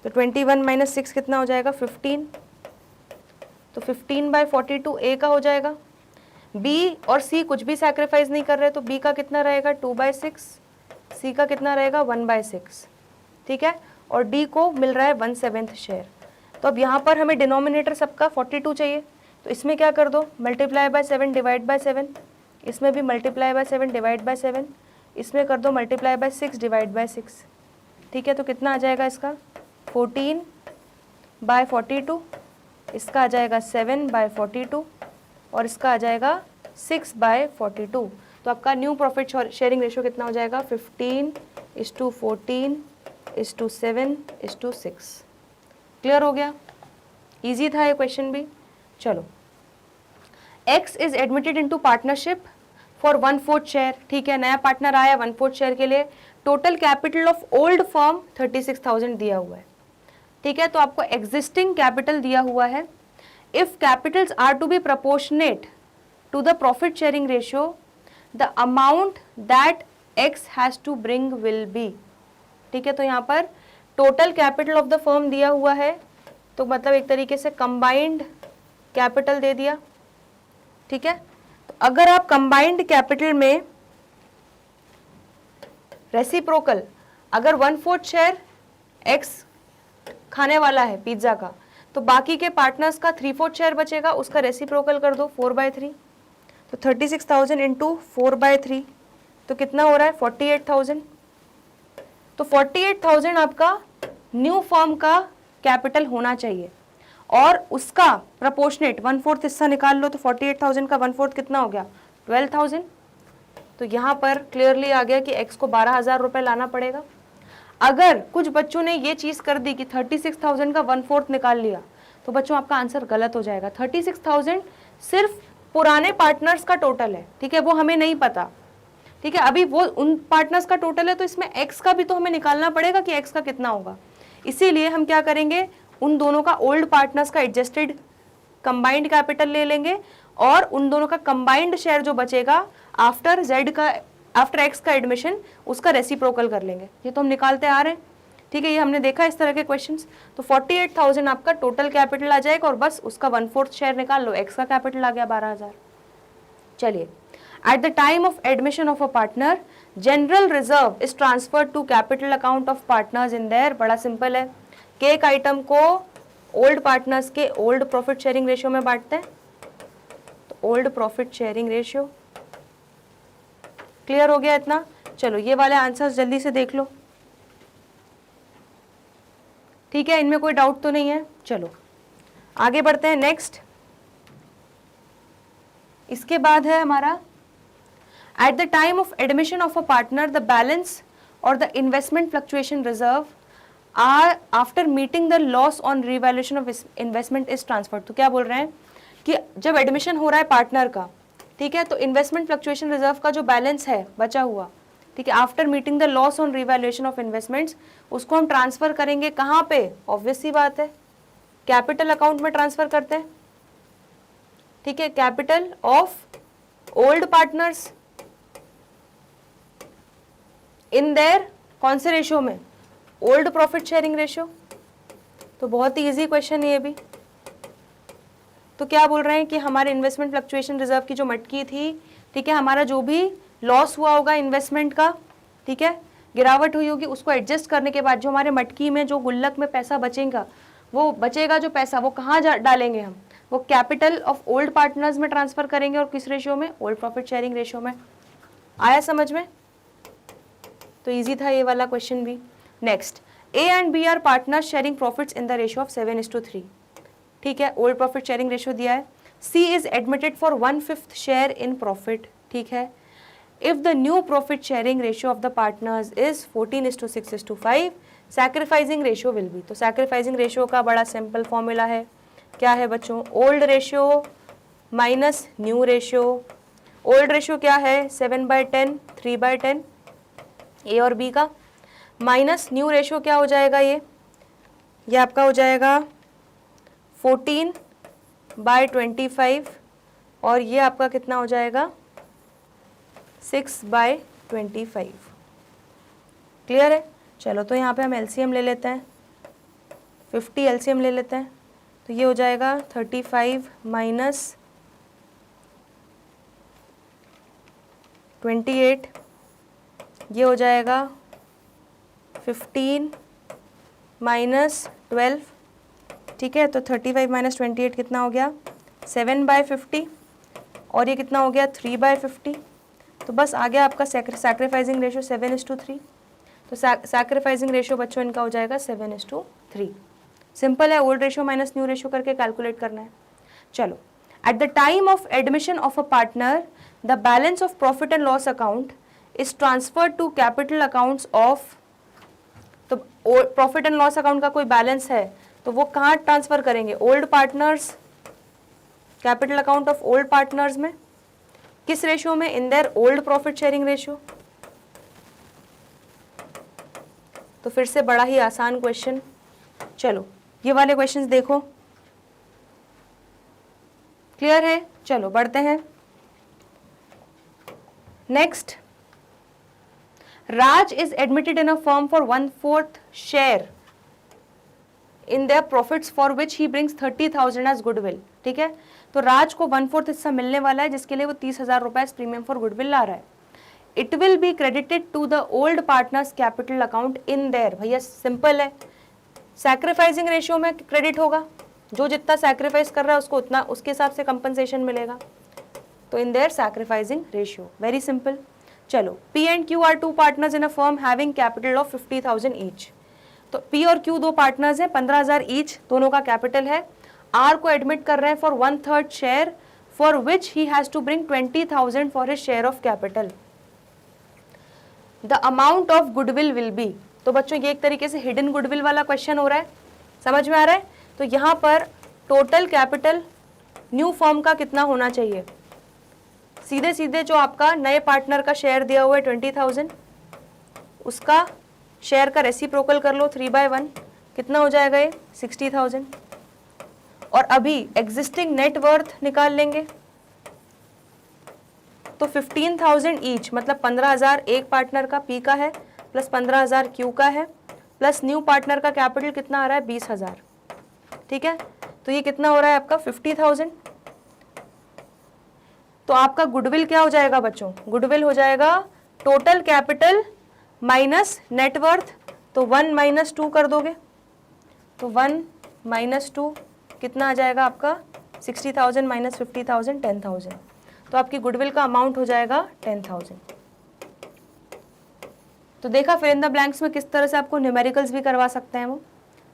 तो 21 - 6 कितना हो जाएगा, 15, तो 15/42 A का हो जाएगा। B और C कुछ भी सैक्रिफाइस नहीं कर रहे, तो B का कितना रहेगा, 2/6, C का कितना रहेगा, 1/6, ठीक है। और D को मिल रहा है 1/7 शेयर। तो अब यहाँ पर हमें डिनोमिनेटर सबका 42 चाहिए, तो इसमें क्या कर दो, मल्टीप्लाई बाय 7 डिवाइड बाय 7, इसमें भी मल्टीप्लाई बाय 7 डिवाइड बाय 7, इसमें कर दो मल्टीप्लाई बाय 6 डिवाइड बाय 6, ठीक है। तो कितना आ जाएगा इसका, 14/42, इसका आ जाएगा 7/42 और इसका आ जाएगा 6/42। तो आपका न्यू प्रॉफिट शेयरिंग रेशियो कितना हो जाएगा, 15:14:7:6। क्लियर हो गया, इजी था ये क्वेश्चन भी। चलो, X is admitted into partnership for 1/4 share, ठीक है, नया पार्टनर आया 1/4 शेयर के लिए, total capital of old firm 36,000 दिया हुआ है, ठीक है, तो आपको एग्जिस्टिंग कैपिटल दिया हुआ है। If capitals are to be proportionate to the profit sharing ratio, the amount that X has to bring will be, ठीक है, तो यहाँ पर total capital of the firm दिया हुआ है, तो मतलब एक तरीके से कंबाइंड कैपिटल दे दिया, ठीक है। तो अगर आप कंबाइंड कैपिटल में रेसिप्रोकल, अगर 1/4 शेयर एक्स खाने वाला है पिज्जा का, तो बाकी के पार्टनर्स का 3/4 शेयर बचेगा, उसका रेसिप्रोकल कर दो 4/3, तो 36,000 इंटू 4/3, तो कितना हो रहा है 48,000। तो 48,000 आपका न्यू फर्म का कैपिटल होना चाहिए, और उसका प्रोपोर्शनेट 1/4 हिस्सा निकाल लो, तो 48,000 का 1/4 कितना हो गया 12,000। तो यहाँ पर क्लियरली आ गया कि एक्स को 12,000 रुपये लाना पड़ेगा। अगर कुछ बच्चों ने ये चीज़ कर दी कि 36,000 का 1/4 निकाल लिया, तो बच्चों आपका आंसर गलत हो जाएगा। 36,000 सिर्फ पुराने पार्टनर्स का टोटल है, ठीक है, वो हमें नहीं पता, ठीक है, अभी वो उन पार्टनर्स का टोटल है, तो इसमें एक्स का भी तो हमें निकालना पड़ेगा कि एक्स का कितना होगा। इसीलिए हम क्या करेंगे, उन दोनों का ओल्ड पार्टनर्स का एडजस्टेड कंबाइंड कैपिटल ले लेंगे, और उन दोनों का कंबाइंड शेयर जो बचेगा आफ्टर एक्स का एडमिशन, उसका रेसिप्रोकल कर लेंगे। ये तो हम निकालते आ रहे हैं, ठीक है, ये हमने देखा इस तरह के क्वेश्चंस। तो 48,000 आपका टोटल कैपिटल आ जाएगा, और बस उसका 1/4 शेयर निकाल लो, एक्स का कैपिटल आ गया 12,000। चलिए, at the time of admission of a partner, general reserve is transferred to capital account of partners in their. बड़ा सिंपल है, केक आइटम को ओल्ड पार्टनर्स के ओल्ड प्रॉफिट शेयरिंग रेशियो में बांटते हैं, तो old profit sharing ratio. Clear हो गया इतना? चलो ये वाले आंसर्स जल्दी से देख लो, ठीक है, इनमें कोई डाउट तो नहीं है। चलो आगे बढ़ते हैं नेक्स्ट। इसके बाद है हमारा, at the time of admission of a partner the balance और the investment fluctuation reserve are after meeting the loss on revaluation of investment is transferred. तो क्या बोल रहे हैं कि जब एडमिशन हो रहा है पार्टनर का, ठीक है, तो इन्वेस्टमेंट फ्लक्चुएशन रिजर्व का जो बैलेंस है बचा हुआ, ठीक है, after meeting the loss on revaluation of investments, उसको हम ट्रांसफर करेंगे कहाँ पे? ऑब्वियस सी बात है, कैपिटल अकाउंट में ट्रांसफर करते हैं, ठीक है, capital of old partners in there कौन से रेशियो में? Old profit sharing ratio. तो बहुत ही इजी क्वेश्चन ये भी। तो क्या बोल रहे हैं कि हमारे इन्वेस्टमेंट फ्लक्चुएशन रिजर्व की जो मटकी थी, ठीक है, हमारा जो भी लॉस हुआ होगा इन्वेस्टमेंट का, ठीक है, गिरावट हुई होगी, उसको एडजस्ट करने के बाद जो हमारे मटकी में जो गुल्लक में पैसा बचेगा, वो बचेगा जो पैसा, वो कहाँ डालेंगे हम? वो कैपिटल ऑफ ओल्ड पार्टनर्स में ट्रांसफर करेंगे, और किस रेशियो में? ओल्ड प्रॉफिट शेयरिंग रेशियो में। आया समझ में? तो इजी था ये वाला क्वेश्चन भी। Next, A and B are partners sharing profits in the ratio of 7:3, ठीक है, ओल्ड प्रॉफिट शेयरिंग रेशियो दिया है। C is admitted for 1/5 share in profit, ठीक है। If the new profit sharing ratio of the partners is 14:6:5, sacrificing ratio will be. तो सैक्रिफाइसिंग रेशियो का बड़ा सिंपल फॉर्मूला है, क्या है बच्चों? Old ratio minus new ratio. Old ratio क्या है? 7/10, 3/10 ए और बी का, माइनस न्यू रेशियो क्या हो जाएगा? ये आपका हो जाएगा 14/25, और ये आपका कितना हो जाएगा? 6/25। क्लियर है? चलो तो यहाँ पे हम एलसीएम ले लेते हैं, 50 एलसीएम ले लेते हैं, तो ये हो जाएगा 35 माइनस 28, ये हो जाएगा 15 माइनस 12, ठीक है, तो 35 माइनस 28 कितना हो गया? 7/50, और ये कितना हो गया? 3/50। तो बस आ गया आपका सैक्रिफाइसिंग रेशियो 7:3। तो सैक्रिफाइसिंग रेशियो बच्चों इनका हो जाएगा 7:3। सिंपल है, old ratio minus new ratio करके कैलकुलेट करना है। चलो, at the time of admission of a partner the balance of profit and loss account is transferred to capital accounts of. तो प्रॉफिट एंड लॉस अकाउंट का कोई बैलेंस है तो वो कहाँ ट्रांसफर करेंगे? Old partners, capital account of old partners में। किस रेशियो में? In their old profit sharing ratio. तो फिर से बड़ा ही आसान क्वेश्चन। चलो ये वाले क्वेश्चंस देखो, क्लियर है? चलो बढ़ते हैं next. Raj is admitted in a firm for 1/4 share in their profits for which he brings 30,000 as goodwill। ठीक है, तो राज को 1/4 हिस्सा मिलने वाला है जिसके लिए वो 30,000 रुपए प्रीमियम फॉर गुडविल ला रहा है। It will be credited to the old partners capital account in their. भैया सिंपल है, सैक्रिफाइसिंग रेशियो में क्रेडिट होगा, जो जितना सैक्रिफाइस कर रहा है उसको उतना उसके हिसाब से कंपनसेशन मिलेगा। तो in their sacrificing ratio, very simple. चलो P and Q are two partners in a firm having capital of 50,000 each। तो P और Q दो पार्टनर्स हैं, 15,000 ईच दोनों का कैपिटल है। R को एडमिट कर रहे हैं for 1/3 share for which he has to bring 20,000 for his share of capital. The amount of goodwill will be. तो बच्चों ये एक तरीके से हिडन गुडविल वाला क्वेश्चन हो रहा है, समझ में आ रहा है? तो यहाँ पर टोटल कैपिटल न्यू फर्म का कितना होना चाहिए? सीधे सीधे जो आपका नए पार्टनर का शेयर दिया हुआ है 20,000, उसका शेयर का रेसिप्रोकल कर लो 3/1, कितना हो जाएगा ये? 60,000। और अभी एग्जिस्टिंग नेट वर्थ निकाल लेंगे तो 15,000 ईच, मतलब 15,000 एक पार्टनर का P का है प्लस 15,000 Q का है प्लस न्यू पार्टनर का कैपिटल कितना आ रहा है? 20,000। ठीक है, तो ये कितना हो रहा है आपका? 50,000। तो आपका गुडविल क्या हो जाएगा बच्चों? गुडविल हो जाएगा टोटल कैपिटल माइनस नेटवर्थ। तो 1 - 2 कर दोगे तो 1 - 2 कितना आ जाएगा आपका? 60,000 - 50,000 10,000। तो आपकी गुडविल का अमाउंट हो जाएगा 10,000। तो देखा फिल इन द ब्लैंक्स में किस तरह से आपको न्यूमेरिकल्स भी करवा सकते हैं वो।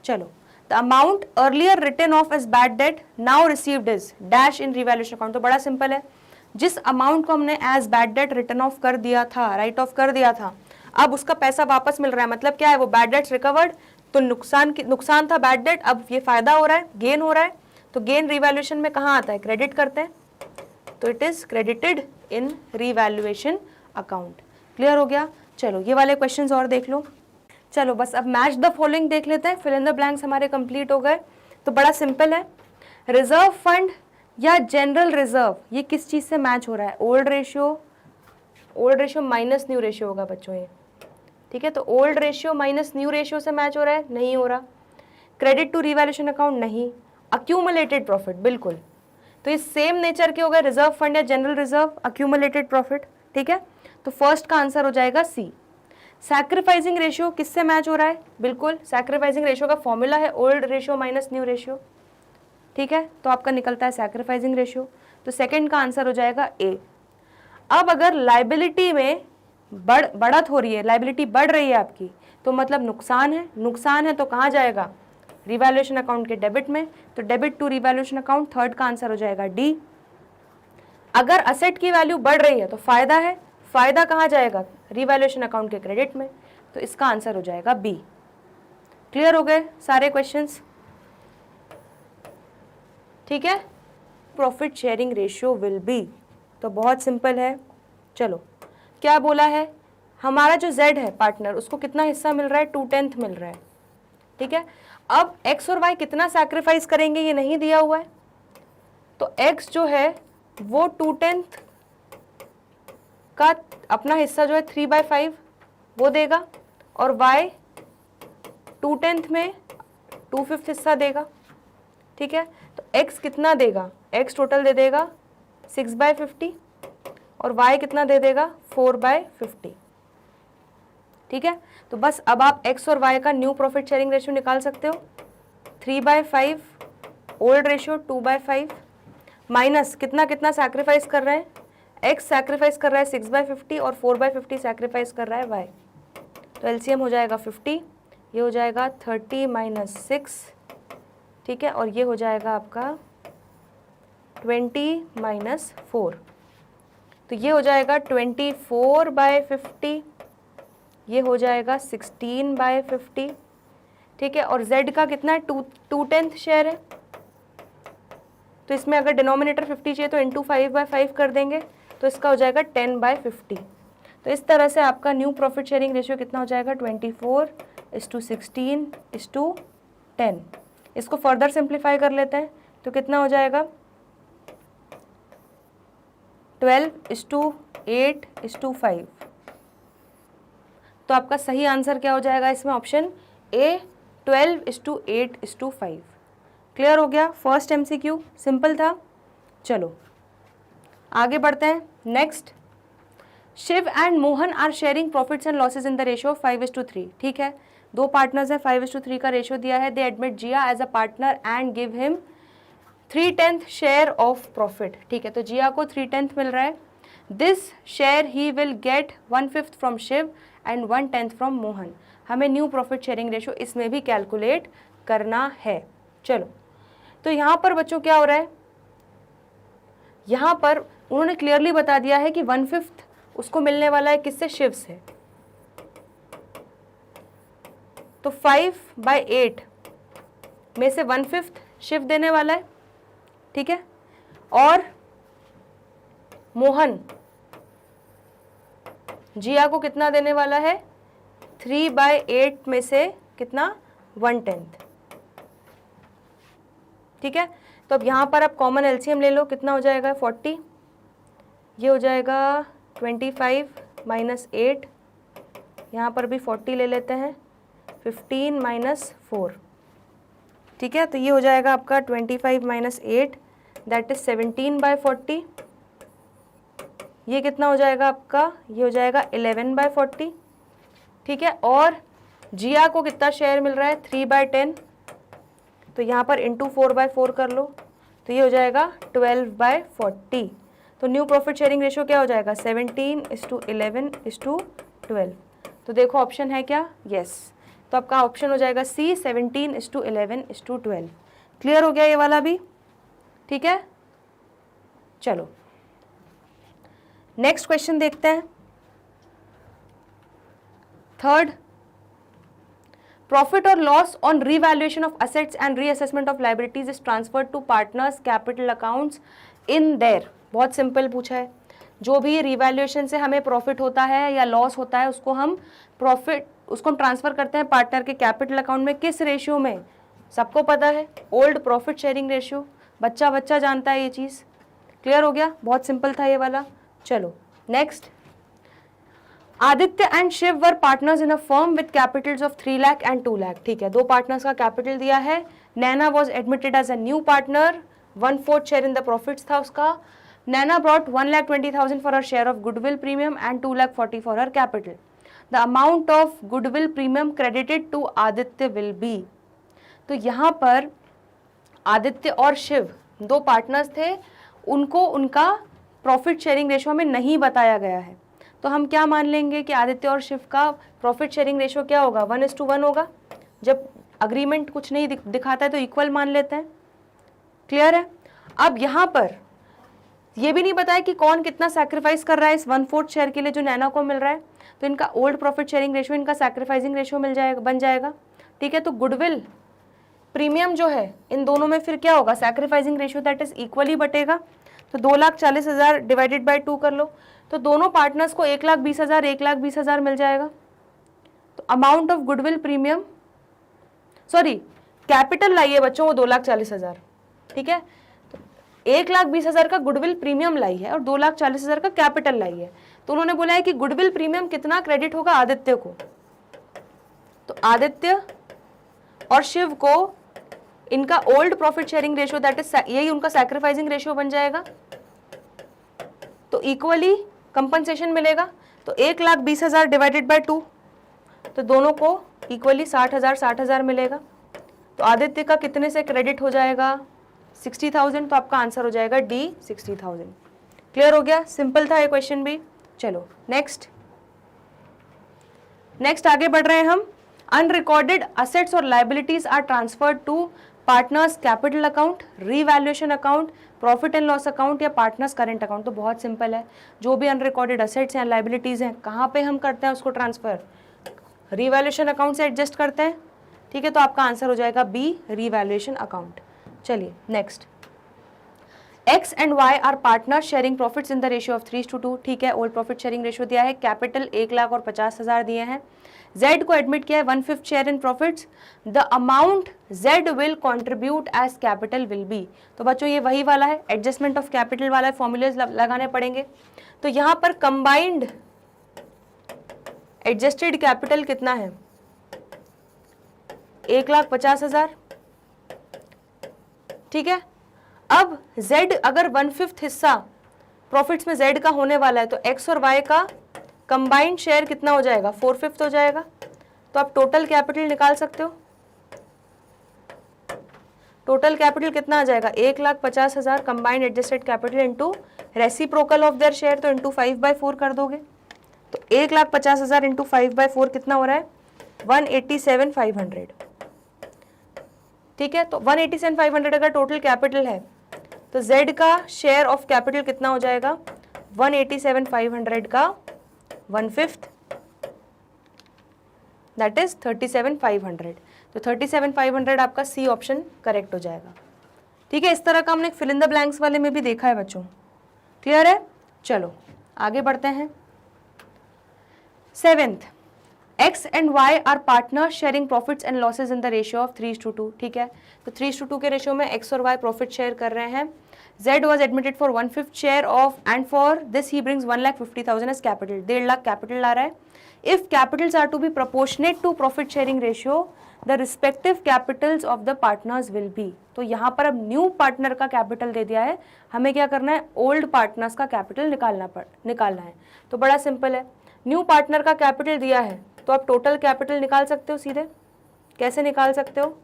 चलो, the amount earlier written off as bad debt now received is dash in revaluation account. तो बड़ा सिंपल है, जिस अमाउंट को हमने as bad debt written off कर दिया था, राइट ऑफ कर दिया था, अब उसका पैसा वापस मिल रहा है। मतलब क्या है? वो बैड डेट्स रिकवर्ड, तो नुकसान था बैड डेट, अब ये फायदा हो रहा है, गेन हो रहा है। तो गेन रिवैल्यूएशन में कहाँ आता है? क्रेडिट करते हैं, तो it is credited in revaluation account. Clear हो गया? चलो ये वाले क्वेश्चंस और देख लो। चलो बस अब मैच द फॉलोइंग देख लेते हैं, फिल इन द ब्लैंक्स हमारे कंप्लीट हो गए। तो बड़ा सिंपल है, रिजर्व फंड या जनरल रिजर्व, ये किस चीज़ से मैच हो रहा है? Old ratio minus new ratio होगा बच्चों ये। ठीक है, तो old ratio minus new ratio से मैच हो रहा है? नहीं हो रहा। Credit to revaluation account? नहीं। Accumulated profit? बिल्कुल। तो ये सेम नेचर के हो गए, रिजर्व फंड या जनरल रिजर्व, अक्यूमुलेटेड प्रॉफिट। ठीक है, तो फर्स्ट का आंसर हो जाएगा सी। सैक्रिफाइसिंग रेशियो किससे मैच हो रहा है? बिल्कुल, सैक्रिफाइसिंग रेशियो का फॉर्मूला है old ratio minus new ratio. ठीक है, तो आपका निकलता है सैक्रिफाइसिंग रेशियो। तो सेकंड का आंसर हो जाएगा ए। अब अगर लाइबिलिटी में बढ़त हो रही है, लाइबिलिटी बढ़ रही है आपकी, तो मतलब नुकसान है। नुकसान है तो कहाँ जाएगा? रिवैल्यूएशन अकाउंट के डेबिट में। तो debit to revaluation account, third का आंसर हो जाएगा डी। अगर असेट की वैल्यू बढ़ रही है तो फायदा है, फायदा कहाँ जाएगा? रिवैल्यूएशन अकाउंट के क्रेडिट में। तो इसका आंसर हो जाएगा बी। क्लियर हो गए सारे क्वेश्चंस? ठीक है, profit sharing ratio will be, तो बहुत सिंपल है। चलो क्या बोला है? हमारा जो Z है पार्टनर, उसको कितना हिस्सा मिल रहा है? 2/10 मिल रहा है। ठीक है, अब X और Y कितना सैक्रिफाइस करेंगे ये नहीं दिया हुआ है। तो X जो है वो 2/10 का अपना हिस्सा जो है 3/5 वो देगा, और Y 2/10 में 2/5 हिस्सा देगा। ठीक है, तो X कितना देगा? X टोटल दे देगा 6/50 और Y कितना दे देगा? 4/50। ठीक है, तो बस अब आप X और Y का न्यू प्रॉफिट शेयरिंग रेशियो निकाल सकते हो। 3/5 ओल्ड रेशियो 2/5 माइनस कितना कितना सैक्रिफाइस कर रहे हैं? X सैक्रिफाइस कर रहा है 6/50 और 4/50 सैक्रिफाइस कर रहा है Y। तो एलसीएम हो जाएगा 50, ये हो जाएगा 30 - 6। ठीक है, और ये हो जाएगा आपका 20 - 4। तो ये हो जाएगा 24/50, ये हो जाएगा 16/50। ठीक है, और Z का कितना है? 2/10 शेयर है। तो इसमें अगर डिनोमिनेटर 50 चाहिए तो इंटू 5/5 कर देंगे, तो इसका हो जाएगा 10/50। तो इस तरह से आपका न्यू प्रॉफिट शेयरिंग रेशियो कितना हो जाएगा 24:16:10। इसको फर्दर सिंप्लीफाई कर लेते हैं तो कितना हो जाएगा 12:8:5। तो आपका सही आंसर क्या हो जाएगा इसमें ऑप्शन ए 12:8:5। क्लियर हो गया। फर्स्ट MCQ सिंपल था। चलो आगे बढ़ते हैं। Next, Shiv and Mohan are sharing profits and losses in the ratio 5:3। ठीक है, दो पार्टनर्स हैं, 5:3 का रेशियो दिया है। They admit Jiya as a partner and give him 3/10 share of profit. ठीक है, तो जिया को 3/10 मिल रहा है। This share he will get 1/5 from Shiv and 1/10 from Mohan. हमें न्यू प्रॉफिट शेयरिंग रेशियो इसमें भी कैलकुलेट करना है। चलो, तो यहाँ पर बच्चों क्या हो रहा है, यहाँ पर उन्होंने क्लियरली बता दिया है कि 1/5 उसको मिलने वाला है किससे, शिव से। तो 5/8 में से 1/5 शिव देने वाला है। ठीक है, और मोहन जिया को कितना देने वाला है, 3/8 में से कितना, 1/10। ठीक है, तो अब यहाँ पर आप कॉमन LCM ले लो, कितना हो जाएगा 40, ये हो जाएगा 25 - 8, यहाँ पर भी 40 ले लेते हैं, 15 - 4। ठीक है, तो ये हो जाएगा आपका 25 - 8 दैट इज 17/40। ये कितना हो जाएगा आपका, ये हो जाएगा 11/40। ठीक है, और जिया को कितना शेयर मिल रहा है, 3/10। तो यहाँ पर इंटू 4/4 कर लो, तो ये हो जाएगा 12/40। तो न्यू प्रॉफिट शेयरिंग रेशियो क्या हो जाएगा, 17:11:12। तो देखो ऑप्शन है क्या, यस। तो आपका ऑप्शन हो जाएगा C 17:11:12। क्लियर हो गया ये वाला भी। ठीक है, चलो नेक्स्ट क्वेश्चन देखते हैं। थर्ड, प्रॉफिट और loss on revaluation of assets and reassessment of liabilities is transferred to partners capital accounts in their. बहुत सिंपल पूछा है, जो भी रिवैल्यूएशन से हमें प्रॉफिट होता है या लॉस होता है उसको हम ट्रांसफर करते हैं पार्टनर के कैपिटल अकाउंट में। किस रेशियो में, सबको पता है, ओल्ड प्रॉफिट शेयरिंग रेशियो। बच्चा बच्चा जानता है ये चीज़। क्लियर हो गया, बहुत सिंपल था ये वाला। चलो next, Aditya and Shiv were partners in a firm with capitals of 3 lakh and 2 lakh. ठीक है, दो पार्टनर्स का कैपिटल दिया है। Naina was admitted as a new partner, 1/4 share in the profits था उसका। Nana brought 1,20,000 for her share of goodwill premium and 2,40,000 for her capital. The amount of goodwill premium credited to Aditya will be. तो यहाँ पर आदित्य और शिव दो पार्टनर्स थे, उनको उनका प्रॉफिट शेयरिंग रेशियो में नहीं बताया गया है। तो हम क्या मान लेंगे कि आदित्य और शिव का प्रॉफिट शेयरिंग रेशियो क्या होगा, 1:1 होगा। जब अग्रीमेंट कुछ नहीं दिखाता है तो इक्वल मान लेते हैं। क्लियर है। अब यहाँ पर ये भी नहीं बताया कि कौन कितना सैक्रिफाइस कर रहा है इस 1/4 शेयर के लिए जो नैना को मिल रहा है। तो इनका ओल्ड प्रॉफिट शेयरिंग रेशियो इनका सैक्रिफाइसिंग रेशियो बन जाएगा। ठीक है, तो गुडविल प्रीमियम जो है इन दोनों में फिर क्या होगा, sacrificing ratio that is equally बटेगा। तो 2,40,000 डिवाइडेड बाय 2 कर लो, तो दोनों पार्टनर्स को 1,20,000 1,20,000 मिल जाएगा। तो amount of goodwill premium, sorry capital लाइए बच्चों वो 2,40,000। ठीक है, 1,20,000 का गुडविल प्रीमियम लाई है और 2,40,000 का कैपिटल लाई है। तो उन्होंने बोला है कि गुडविल प्रीमियम कितना क्रेडिट होगा आदित्य को। तो आदित्य और शिव को इनका old profit sharing ratio that is यही उनका सैक्रिफाइसिंग रेशियो बन जाएगा। तो इक्वली कंपनसेशन मिलेगा। तो 1,20,000 डिवाइडेड बाय 2, तो दोनों को इक्वली 60,000 मिलेगा। तो आदित्य का कितने से क्रेडिट हो जाएगा, 60,000। तो आपका आंसर हो जाएगा D 60,000। क्लियर हो गया, सिंपल था ये क्वेश्चन भी। चलो नेक्स्ट आगे बढ़ रहे हैं हम। अनरिकॉर्डेड असेट्स और liabilities are transferred to partners capital account, revaluation account, profit and loss account या पार्टनर्स करेंट अकाउंट। तो बहुत सिंपल है, जो भी अनरिकॉर्डेड असेट्स हैं लाइबिलिटीज हैं कहाँ पे हम करते हैं उसको ट्रांसफर, रीवैल्यूएशन अकाउंट से एडजस्ट करते हैं। ठीक है, तो आपका आंसर हो जाएगा B रीवैल्यूएशन अकाउंट। चलिए next, X and Y are partner sharing profits in the ratio of 3:2, ठीक है। ओल्ड प्रॉफिट शेयरिंग रेशियो दिया है, कैपिटल 1,00,000 और 50,000 दिए हैं। Z को एडमिट किया है 1/5 share in profits, the amount Z will contribute as capital will be. तो बच्चों ये वही वाला है, एडजस्टमेंट ऑफ कैपिटल वाला है, फॉर्मूलेज लगाने पड़ेंगे। तो यहाँ पर कंबाइंड एडजस्टेड कैपिटल कितना है, 1,50,000, ठीक है। अब Z अगर 1/5 हिस्सा प्रॉफिट्स में Z का होने वाला है तो X और Y का कंबाइंड शेयर कितना हो जाएगा, 4/5 हो जाएगा। तो आप टोटल कैपिटल निकाल सकते हो। टोटल कैपिटल कितना आ जाएगा, 1,50,000 combined adjusted capital into reciprocal of their share, तो इंटू 5/4 कर दोगे। तो 1,50,000 इंटू 5/4 कितना हो रहा है, 187,500, ठीक है। तो 187,500 अगर टोटल कैपिटल है तो Z का शेयर ऑफ कैपिटल कितना हो जाएगा, 187,500 का 1/5, दैट इज 37,500। तो 37,500 आपका सी ऑप्शन करेक्ट हो जाएगा, ठीक है। इस तरह का हमने फिल इन द ब्लैंक्स वाले में भी देखा है बच्चों, क्लियर है। चलो आगे बढ़ते हैं। 7th, X and Y are partner sharing profits and losses in the ratio of 3:2, ठीक है। तो 3:2 के रेशियो में X और Y प्रॉफिट शेयर कर रहे हैं। Z was admitted for 1/5 share of, and for this he brings 1,50,000 as capital, 1.5 lakh capital ला रहा है। If capitals are to be proportionate to profit sharing ratio, the respective capitals of the partners will be। तो यहाँ पर अब न्यू पार्टनर का कैपिटल दे दिया है, हमें क्या करना है, ओल्ड पार्टनर्स का कैपिटल निकालना है। तो बड़ा सिंपल है, न्यू पार्टनर का कैपिटल दिया है तो आप टोटल कैपिटल निकाल सकते हो सीधे। कैसे निकाल सकते हो,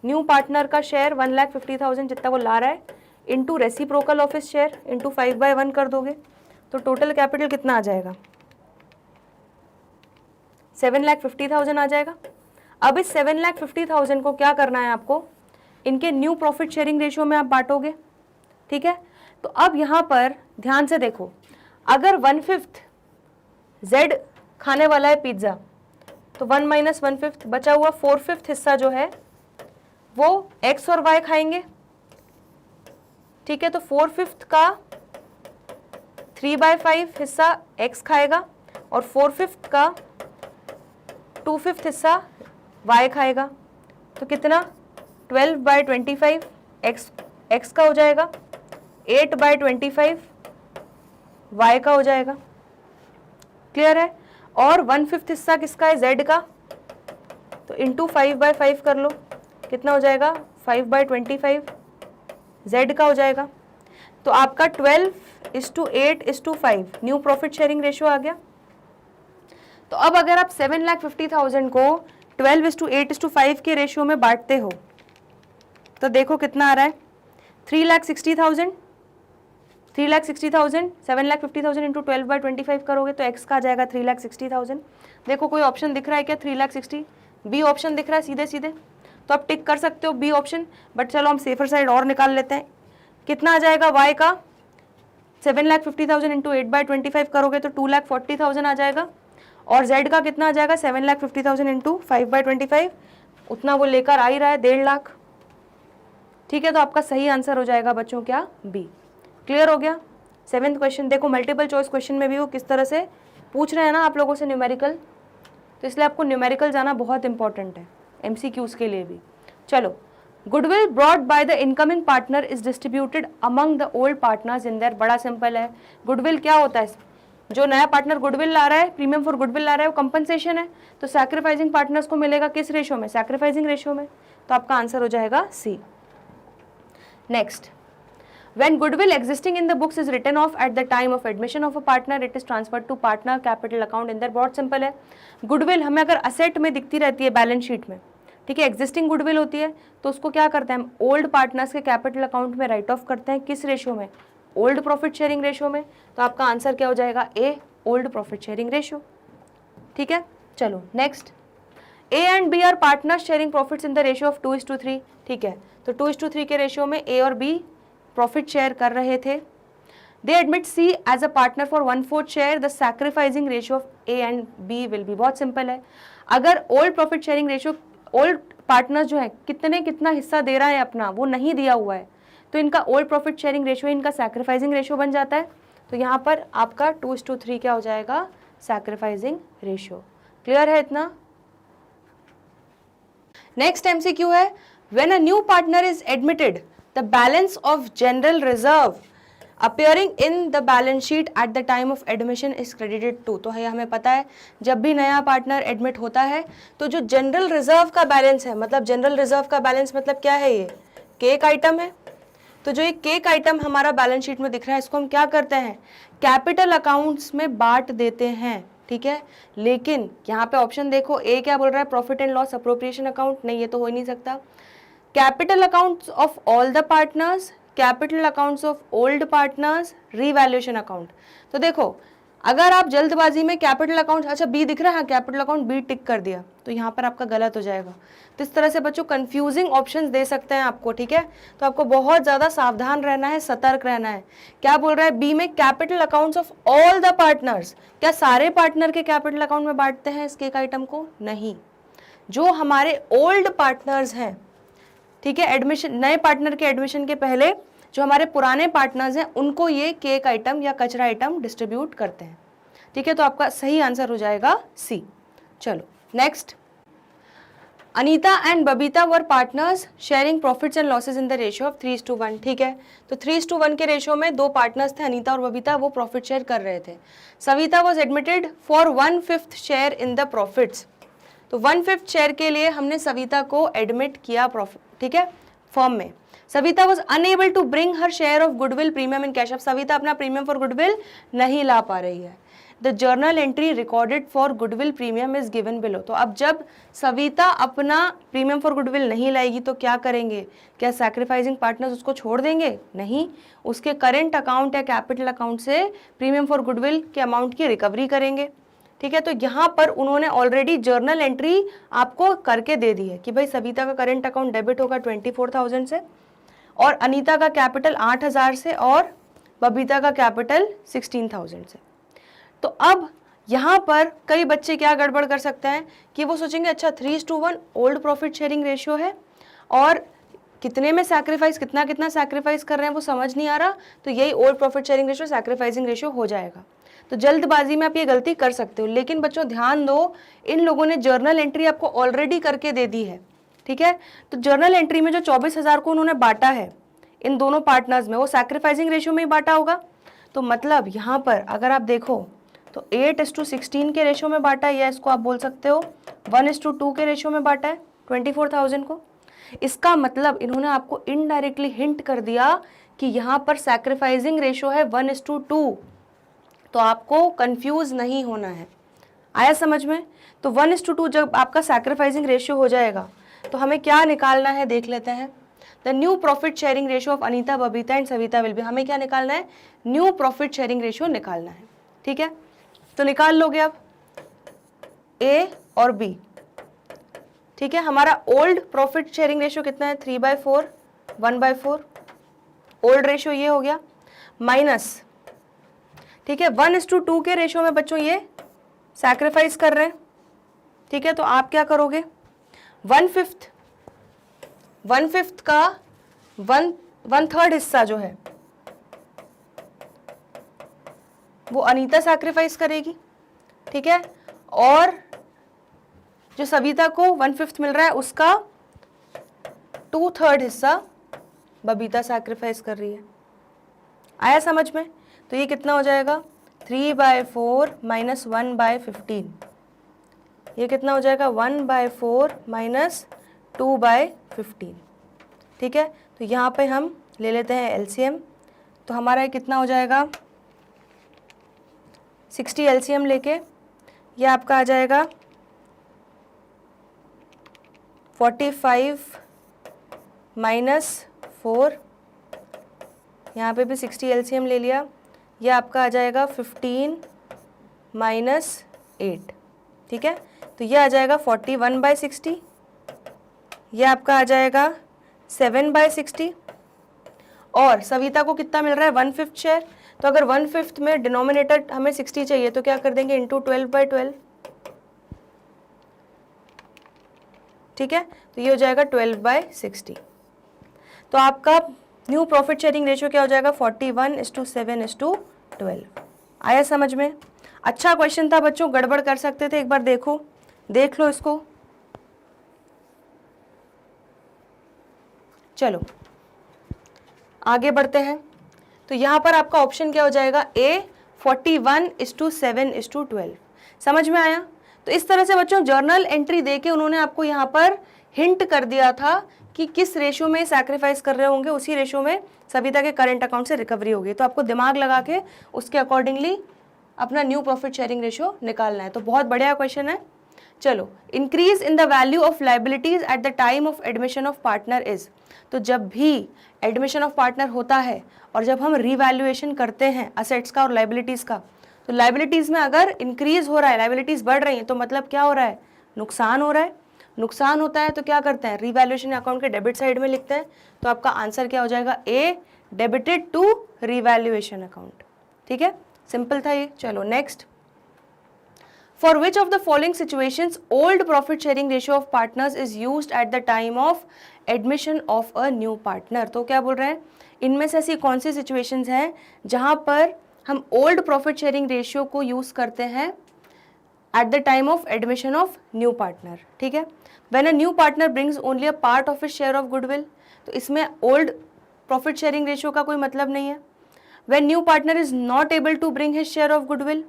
न्यू पार्टनर का शेयर 1,50,000 जितना वो ला रहा है into reciprocal of his share into 5/1 कर दोगे तो टोटल कैपिटल कितना आ जाएगा, 7,50,000 आ जाएगा। अब इस 7,50,000 को क्या करना है आपको, इनके न्यू प्रॉफिट शेयरिंग रेशियो में आप बांटोगे, ठीक है। तो अब यहाँ पर ध्यान से देखो, अगर 1/5 Z खाने वाला है पिज्ज़ा तो 1 - 1/5 बचा हुआ 4/5 हिस्सा जो है वो X और Y खाएंगे, ठीक है। तो 4/5 का 3/5 हिस्सा X खाएगा और 4/5 का 2/5 हिस्सा Y खाएगा। तो कितना, 12/25 X का हो जाएगा, 8/25 Y का हो जाएगा, क्लियर है। और 1/5 हिस्सा किसका है, Z का, तो इंटू 5/5 कर लो, कितना हो जाएगा, 5/25 Z का हो जाएगा। तो आपका 12:8:5 न्यू प्रॉफिट शेयरिंग रेशियो आ गया। तो अब अगर आप 7,50,000 को 12:8:5 के रेशियो में बांटते हो तो देखो कितना आ रहा है, 3,60,000 7,50,000 इंटू 12/25 करोगे तो X का आ जाएगा 3,60,000। देखो कोई ऑप्शन दिख रहा है क्या, 3,60,000 बी ऑप्शन दिख रहा है सीधे सीधे, तो आप टिक कर सकते हो बी ऑप्शन। बट चलो हम सेफर साइड और निकाल लेते हैं, कितना आ जाएगा Y का, 7,50,000 इंटू 8/25 करोगे तो 2,40,000 आ जाएगा। और Z का कितना आ जाएगा, 7,50,000 इंटू 5/25, उतना वो लेकर आ ही रहा है, 1.5 लाख, ठीक है। तो आपका सही आंसर हो जाएगा बच्चों क्या, बी। क्लियर हो गया। 7th क्वेश्चन देखो, मल्टीपल चॉइस क्वेश्चन में भी वो किस तरह से पूछ रहे हैं ना आप लोगों से न्यूमेरिकल, तो इसलिए आपको न्यूमेरिकल जाना बहुत इंपॉर्टेंट है MCQs के लिए भी। चलो, goodwill brought by the incoming partner is distributed among the old partners in their. बड़ा सिंपल है, गुडविल क्या होता है, जो नया पार्टनर गुडविल ला रहा है, प्रीमियम फॉर गुडविल ला रहा है, वो कंपनसेशन है। तो सैक्रिफाइसिंग पार्टनर्स को मिलेगा किस रेशियो में, सैक्रिफाइसिंग रेशियो में। तो आपका आंसर हो जाएगा C. Next, when goodwill existing in the books is written off at the time of admission of a partner, it is transferred to partner capital account in their। बहुत सिंपल है, गुडविल हमें अगर असेट में दिखती रहती है बैलेंस शीट में, ठीक है, एग्जिस्टिंग गुडविल होती है, तो उसको क्या करते हैं हम, ओल्ड पार्टनर्स के कैपिटल अकाउंट में राइट ऑफ करते हैं, किस रेशियो में, ओल्ड प्रॉफिट शेयरिंग रेशियो में। तो आपका आंसर क्या हो जाएगा, A, old profit sharing ratio, ठीक है। चलो next, A and B are partner sharing profits in the ratio of 2:3, ठीक है। तो 2:3 के रेशियो में ए और बी प्रॉफिट शेयर कर रहे थे। They admit C as a partner for 1/4 share, the sacrificing ratio of A and B will be. बहुत सिंपल है, अगर old profit sharing ratio, old partner जो है कितना हिस्सा दे रहा है अपना, वो नहीं दिया हुआ है, तो इनका ओल्ड प्रॉफिट शेयरिंग रेशियो इनका सैक्रिफाइसिंग रेशियो बन जाता है। तो यहाँ पर आपका 2:3 क्या हो जाएगा, सैक्रिफाइसिंग रेशियो। क्लियर है इतना? नेक्स्ट MCQ है, when a new partner is admitted the balance of general reserve appearing in the balance sheet at the time of admission is credited to. तो है हमें पता है जब भी नया पार्टनर एडमिट होता है तो जो जनरल रिजर्व का बैलेंस है, मतलब जनरल रिजर्व का बैलेंस मतलब क्या है, ये केक आइटम है। तो जो ये केक आइटम हमारा बैलेंस शीट में दिख रहा है इसको हम क्या करते हैं, कैपिटल अकाउंट्स में बांट देते हैं, ठीक है। लेकिन यहाँ पे ऑप्शन देखो, ए क्या बोल रहा है, profit and loss appropriation account, नहीं ये तो हो ही नहीं सकता। Capital accounts of all the partners, capital accounts of old partners, revaluation account. तो देखो अगर आप जल्दबाजी में कैपिटल अकाउंट, अच्छा बी दिख रहा है, कैपिटल अकाउंट बी टिक कर दिया तो यहाँ पर आपका गलत हो जाएगा। तो इस तरह से बच्चों कंफ्यूजिंग ऑप्शंस दे सकते हैं आपको, ठीक है। तो आपको बहुत ज़्यादा सावधान रहना है, सतर्क रहना है। क्या बोल रहा है बी में, capital accounts of all the partners, क्या सारे पार्टनर के कैपिटल अकाउंट में बांटते हैं इस केक आइटम को, नहीं। जो हमारे ओल्ड पार्टनर्स हैं, ठीक है, एडमिशन, नए पार्टनर के एडमिशन के पहले जो हमारे पुराने पार्टनर्स हैं उनको ये केक आइटम या कचरा आइटम डिस्ट्रीब्यूट करते हैं, ठीक है। तो आपका सही आंसर हो जाएगा सी। चलो next, Anita and Babita were partners sharing profits and losses in the ratio of 3:1, ठीक है। तो 3:1 के रेशियो में दो पार्टनर्स थे, अनीता और बबीता, वो प्रॉफिट शेयर कर रहे थे। Savita was admitted for 1/5 share in the profits. तो 1/5 शेयर के लिए हमने सविता को एडमिट किया प्रॉफिट, ठीक है, फर्म में। Savita was unable to bring her share of goodwill premium in cash. अब सविता अपना प्रीमियम फॉर गुडविल नहीं ला पा रही है। The journal entry recorded for goodwill premium is given below. तो अब जब सविता अपना प्रीमियम फॉर गुडविल नहीं लाएगी तो क्या करेंगे, क्या सैक्रिफाइसिंग पार्टनर्स उसको छोड़ देंगे, नहीं। उसके करेंट अकाउंट या कैपिटल अकाउंट से प्रीमियम फॉर गुडविल के अमाउंट की रिकवरी करेंगे, ठीक है। तो यहाँ पर उन्होंने ऑलरेडी जर्नल एंट्री आपको करके दे दी है कि भाई सविता का करेंट अकाउंट डेबिट होगा 24,000 से, और अनीता का कैपिटल 8,000 से, और बबीता का कैपिटल 16,000 से। तो अब यहाँ पर कई बच्चे क्या गड़बड़ कर सकते हैं कि वो सोचेंगे अच्छा 3:1 ओल्ड प्रॉफिट शेयरिंग रेशियो है और कितने में सैक्रिफाइस, कितना कितना सैक्रिफाइस कर रहे हैं वो समझ नहीं आ रहा, तो यही old profit sharing ratio sacrificing ratio हो जाएगा। तो जल्दबाजी में आप ये गलती कर सकते हो। लेकिन बच्चों ध्यान दो, इन लोगों ने जर्नल एंट्री आपको ऑलरेडी करके दे दी है, ठीक है। तो जर्नल एंट्री में जो 24,000 को उन्होंने बांटा है इन दोनों पार्टनर्स में, वो सैक्रिफाइसिंग रेशियो में ही बांटा होगा। तो मतलब यहाँ पर अगर आप देखो तो 8:16 के रेशियो में बांटा है, या इसको आप बोल सकते हो 1:2 के रेशियो में बांटा है 24,000 को। इसका मतलब इन्होंने आपको इनडायरेक्टली हिंट कर दिया कि यहाँ पर सैक्रिफाइसिंग रेशियो है 1:2। तो आपको कंफ्यूज नहीं होना है, आया समझ में। तो 1:2 जब आपका सैक्रिफाइसिंग रेशियो हो जाएगा तो हमें क्या निकालना है देख लेते हैं। The new profit sharing ratio of Anita, Babita and Savita will be, हमें क्या निकालना है, न्यू प्रॉफिट शेयरिंग रेशियो निकालना है, ठीक है। तो निकाल लोगे अब ए और बी, ठीक है। हमारा ओल्ड प्रॉफिट शेयरिंग रेशियो कितना है, 3/4, 1/4, ओल्ड रेशियो ये हो गया, माइनस, ठीक है, 1:2 के रेशियो में बच्चों ये सैक्रिफाइस कर रहे हैं, ठीक है। तो आप क्या करोगे, 1/5 का 1/3 हिस्सा जो है वो अनीता सैक्रिफाइस करेगी, ठीक है, और जो सविता को 1/5 मिल रहा है उसका 2/3 हिस्सा बबीता सैक्रिफाइस कर रही है। आया समझ में। तो ये कितना हो जाएगा, 3/4 माइनस 1/15, ये कितना हो जाएगा 1/4 माइनस 2/15, ठीक है। तो यहाँ पे हम ले लेते हैं एलसीएम। तो हमारा ये कितना हो जाएगा, 60 एलसीएम लेके ये आपका आ जाएगा 45 माइनस 4, यहाँ पे भी 60 एलसीएम ले लिया, ये आपका आ जाएगा 15 माइनस 8, ठीक है। तो ये आ जाएगा 41/60, ये आपका आ जाएगा 7/60, और सविता को कितना मिल रहा है 1/5 शेयर। तो अगर 1/5 में डिनोमिनेटर हमें 60 चाहिए तो क्या कर देंगे, इंटू 12/12, ठीक है। तो ये हो जाएगा 12/60। तो आपका न्यू प्रॉफिट शेयरिंग रेशियो क्या हो जाएगा 41:7:12। आया समझ में? अच्छा क्वेश्चन था बच्चों, गड़बड़ कर सकते थे, एक बार देखो, देख लो इसको। चलो आगे बढ़ते हैं। तो यहाँ पर आपका ऑप्शन क्या हो जाएगा ए 41:7:12। समझ में आया? तो इस तरह से बच्चों जर्नल एंट्री देके उन्होंने आपको यहाँ पर हिंट कर दिया था कि किस रेशो में सैक्रिफाइस कर रहे होंगे, उसी रेशो में सविता के करंट अकाउंट से रिकवरी होगी। तो आपको दिमाग लगा के उसके अकॉर्डिंगली अपना न्यू प्रॉफिट शेयरिंग रेशियो निकालना है। तो बहुत बढ़िया क्वेश्चन है। चलो, increase in the value of liabilities eight the time of admission of partner is. तो जब भी एडमिशन ऑफ पार्टनर होता है और जब हम रिवैल्यूएशन करते हैं असेट्स का और लाइबिलिटीज़ का, तो लाइबिलिटीज़ में अगर इंक्रीज हो रहा है, लाइबिलिटीज़ बढ़ रही हैं, तो मतलब क्या हो रहा है? नुकसान हो रहा है। नुकसान होता है तो क्या करते हैं? रिवैल्यूएशन अकाउंट के डेबिट साइड में लिखते हैं। तो आपका आंसर क्या हो जाएगा? ए डेबिटेड टू रिवैल्यूएशन अकाउंट। ठीक है, सिंपल था ये। चलो next, for which of the following situations old profit sharing ratio of partners is used eight the time of admission of a new partner. तो क्या बोल रहे हैं? इनमें से ऐसी कौन सी सिचुएशंस हैं जहां पर हम ओल्ड प्रॉफिट शेयरिंग रेशियो को यूज करते हैं at the time of admission of new partner. ठीक है, when a new partner brings only a part of his share of goodwill, तो इसमें ओल्ड प्रॉफिट शेयरिंग रेशियो का कोई मतलब नहीं है। When new partner is not able to bring his share of goodwill,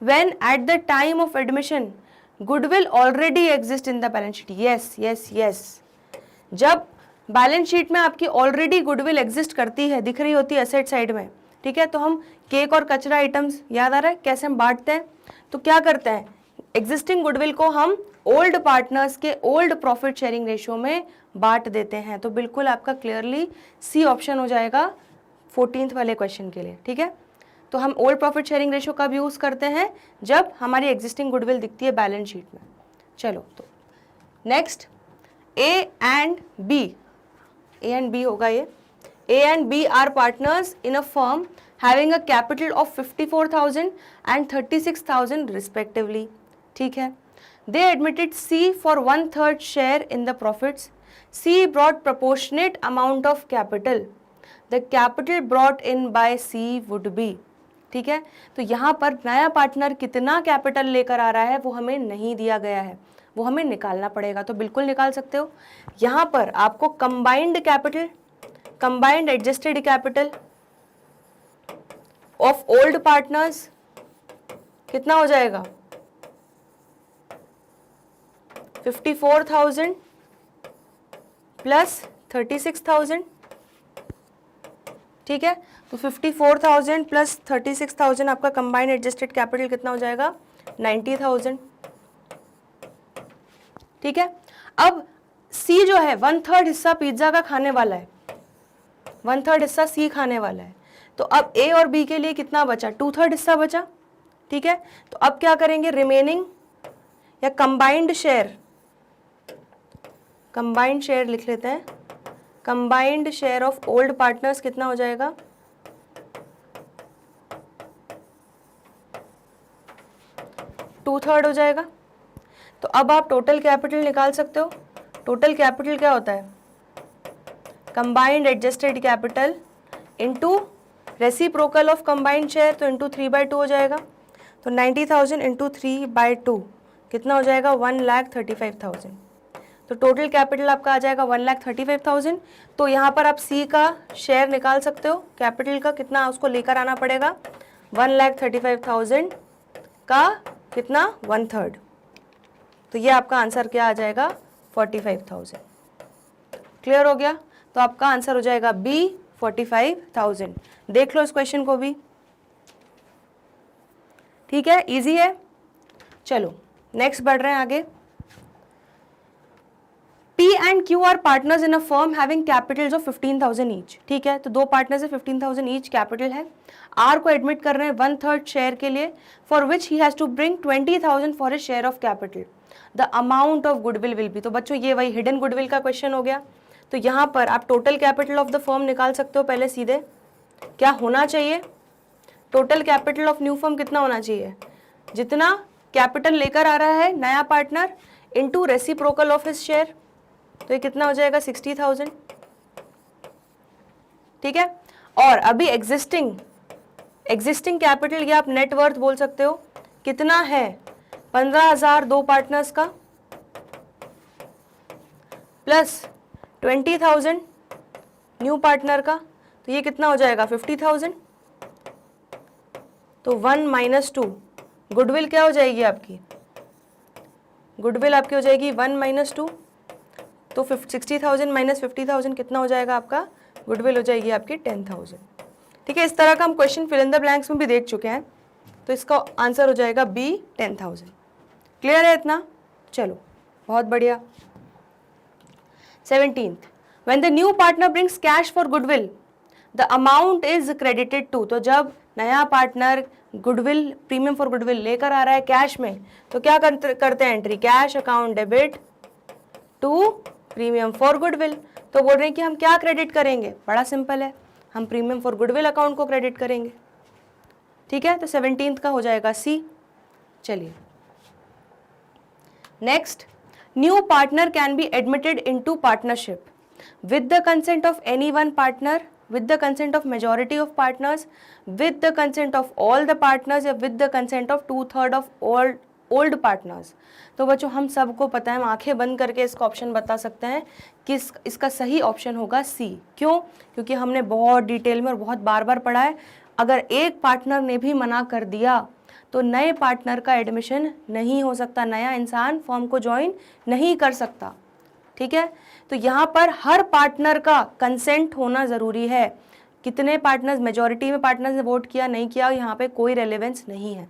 when at the time of admission goodwill already exist in the balance sheet. Yes yes yes, जब बैलेंस शीट में आपकी ऑलरेडी गुडविल एग्जिस्ट करती है, दिख रही होती है एसेट साइड में, ठीक है, तो हम केक और कचरा आइटम्स, याद आ रहा है कैसे हम बांटते हैं? तो क्या करते हैं, एग्जिस्टिंग गुडविल को हम ओल्ड पार्टनर्स के ओल्ड प्रॉफिट शेयरिंग रेशियो में बांट देते हैं। तो बिल्कुल आपका क्लियरली सी ऑप्शन हो जाएगा 14th वाले क्वेश्चन के लिए। ठीक है, तो हम ओल्ड प्रॉफिट शेयरिंग रेशियो कब यूज करते हैं? जब हमारी एग्जिस्टिंग गुडविल दिखती है बैलेंस शीट में। चलो तो नेक्स्ट, ए एंड बी होगा ये। A and B are partners in a firm having a capital of 54,000 and 36,000 respectively. ठीक है, they admitted C for 1/3 share in the profits. C brought proportionate amount of capital. The capital brought in by C would be. ठीक है, तो यहाँ पर नया पार्टनर कितना कैपिटल लेकर आ रहा है वो हमें नहीं दिया गया है, वो हमें निकालना पड़ेगा। तो बिल्कुल निकाल सकते हो। यहाँ पर आपको combined capital, combined adjusted capital of old partners कितना हो जाएगा? 54,000 प्लस 36,000। ठीक है, तो 54,000 प्लस 36,000 आपका कंबाइंड एडजस्टेड कैपिटल कितना हो जाएगा? 90,000। ठीक है, अब सी जो है 1/3 हिस्सा पिज्जा का खाने वाला है, 1/3 हिस्सा सी खाने वाला है। तो अब ए और बी के लिए कितना बचा? 2/3 हिस्सा बचा। ठीक है, तो अब क्या करेंगे? रिमेनिंग या कंबाइंड शेयर लिख लेते हैं। Combined share of old partners कितना हो जाएगा? 2/3 हो जाएगा। तो अब आप टोटल कैपिटल निकाल सकते हो। टोटल कैपिटल क्या होता है? Combined adjusted capital into reciprocal of combined share, तो इंटू 3/2 हो जाएगा। तो 90,000 इंटू 3/2 कितना हो जाएगा? 1,35,000। तो टोटल कैपिटल आपका आ जाएगा 1,35,000। तो यहाँ पर आप सी का शेयर निकाल सकते हो कैपिटल का, कितना उसको लेकर आना पड़ेगा? 1,35,000 का कितना? 1/3। तो ये आपका आंसर क्या आ जाएगा? 45,000। क्लियर हो गया? तो आपका आंसर हो जाएगा बी 45,000। देख लो इस क्वेश्चन को भी। ठीक है, इजी है। चलो नेक्स्ट बढ़ रहे हैं आगे। P and Q are partners in a firm having capitals of 15,000 each. ठीक है, तो दो पार्टनर्स है, 15,000 each कैपिटल है। R को एडमिट कर रहे हैं 1/3 शेयर के लिए, for which he has to bring 20,000 for his share of capital. The amount of goodwill will be. तो बच्चों ये वही हिडन गुडविल का क्वेश्चन हो गया। तो यहाँ पर आप total capital of the firm निकाल सकते हो पहले सीधे। क्या होना चाहिए? Total capital of new firm कितना होना चाहिए? जितना कैपिटल लेकर आ रहा है नया partner into reciprocal of his share. तो ये कितना हो जाएगा? 60,000। ठीक है। और अभी एग्जिस्टिंग कैपिटल या आप नेटवर्थ बोल सकते हो, कितना है 15,000 दो पार्टनर्स का प्लस 20,000 न्यू पार्टनर का, तो ये कितना हो जाएगा 50,000। तो 1 माइनस 2, गुडविल क्या हो जाएगी आपकी, गुडविल आपकी हो जाएगी 1 माइनस 2, तो 60,000 माइनस 50,000 कितना हो जाएगा आपका, गुडविल हो जाएगी आपकी 10,000। ठीक है, इस तरह का हम question fill in the blanks में भी देख चुके हैं, तो इसका आंसर हो जाएगा बी 10,000। क्लियर है इतना? चलो बहुत बढ़िया। 17th, when the new partner brings cash for goodwill, the amount is credited to। तो जब नया partner goodwill, premium for goodwill लेकर आ रहा है कैश में, तो क्या करते हैं entry, cash account debit to premium for goodwill. तो बोल रहे हैं कि हम क्या क्रेडिट करेंगे, बड़ा सिंपल है, हम प्रीमियम फॉर गुडविल अकाउंट को क्रेडिट करेंगे। ठीक है, तो 17th का हो जाएगा सी। चलिए next, new partner can be admitted into partnership with the consent of any one partner, with the consent of majority of partners, with the consent of all the partners, या with the consent of 2/3 of all old partners। तो बच्चों हम सबको पता है, हम आंखें बंद करके इसका ऑप्शन बता सकते हैं कि इसका सही ऑप्शन होगा सी। क्यों? क्योंकि हमने बहुत डिटेल में और बहुत बार बार पढ़ा है, अगर एक पार्टनर ने भी मना कर दिया तो नए पार्टनर का एडमिशन नहीं हो सकता, नया इंसान फर्म को ज्वाइन नहीं कर सकता। ठीक है, तो यहाँ पर हर पार्टनर का कंसेंट होना ज़रूरी है। कितने पार्टनर्स, मेजॉरिटी में पार्टनर्स ने वोट किया नहीं किया, यहाँ पे कोई रेलेवेंस नहीं है,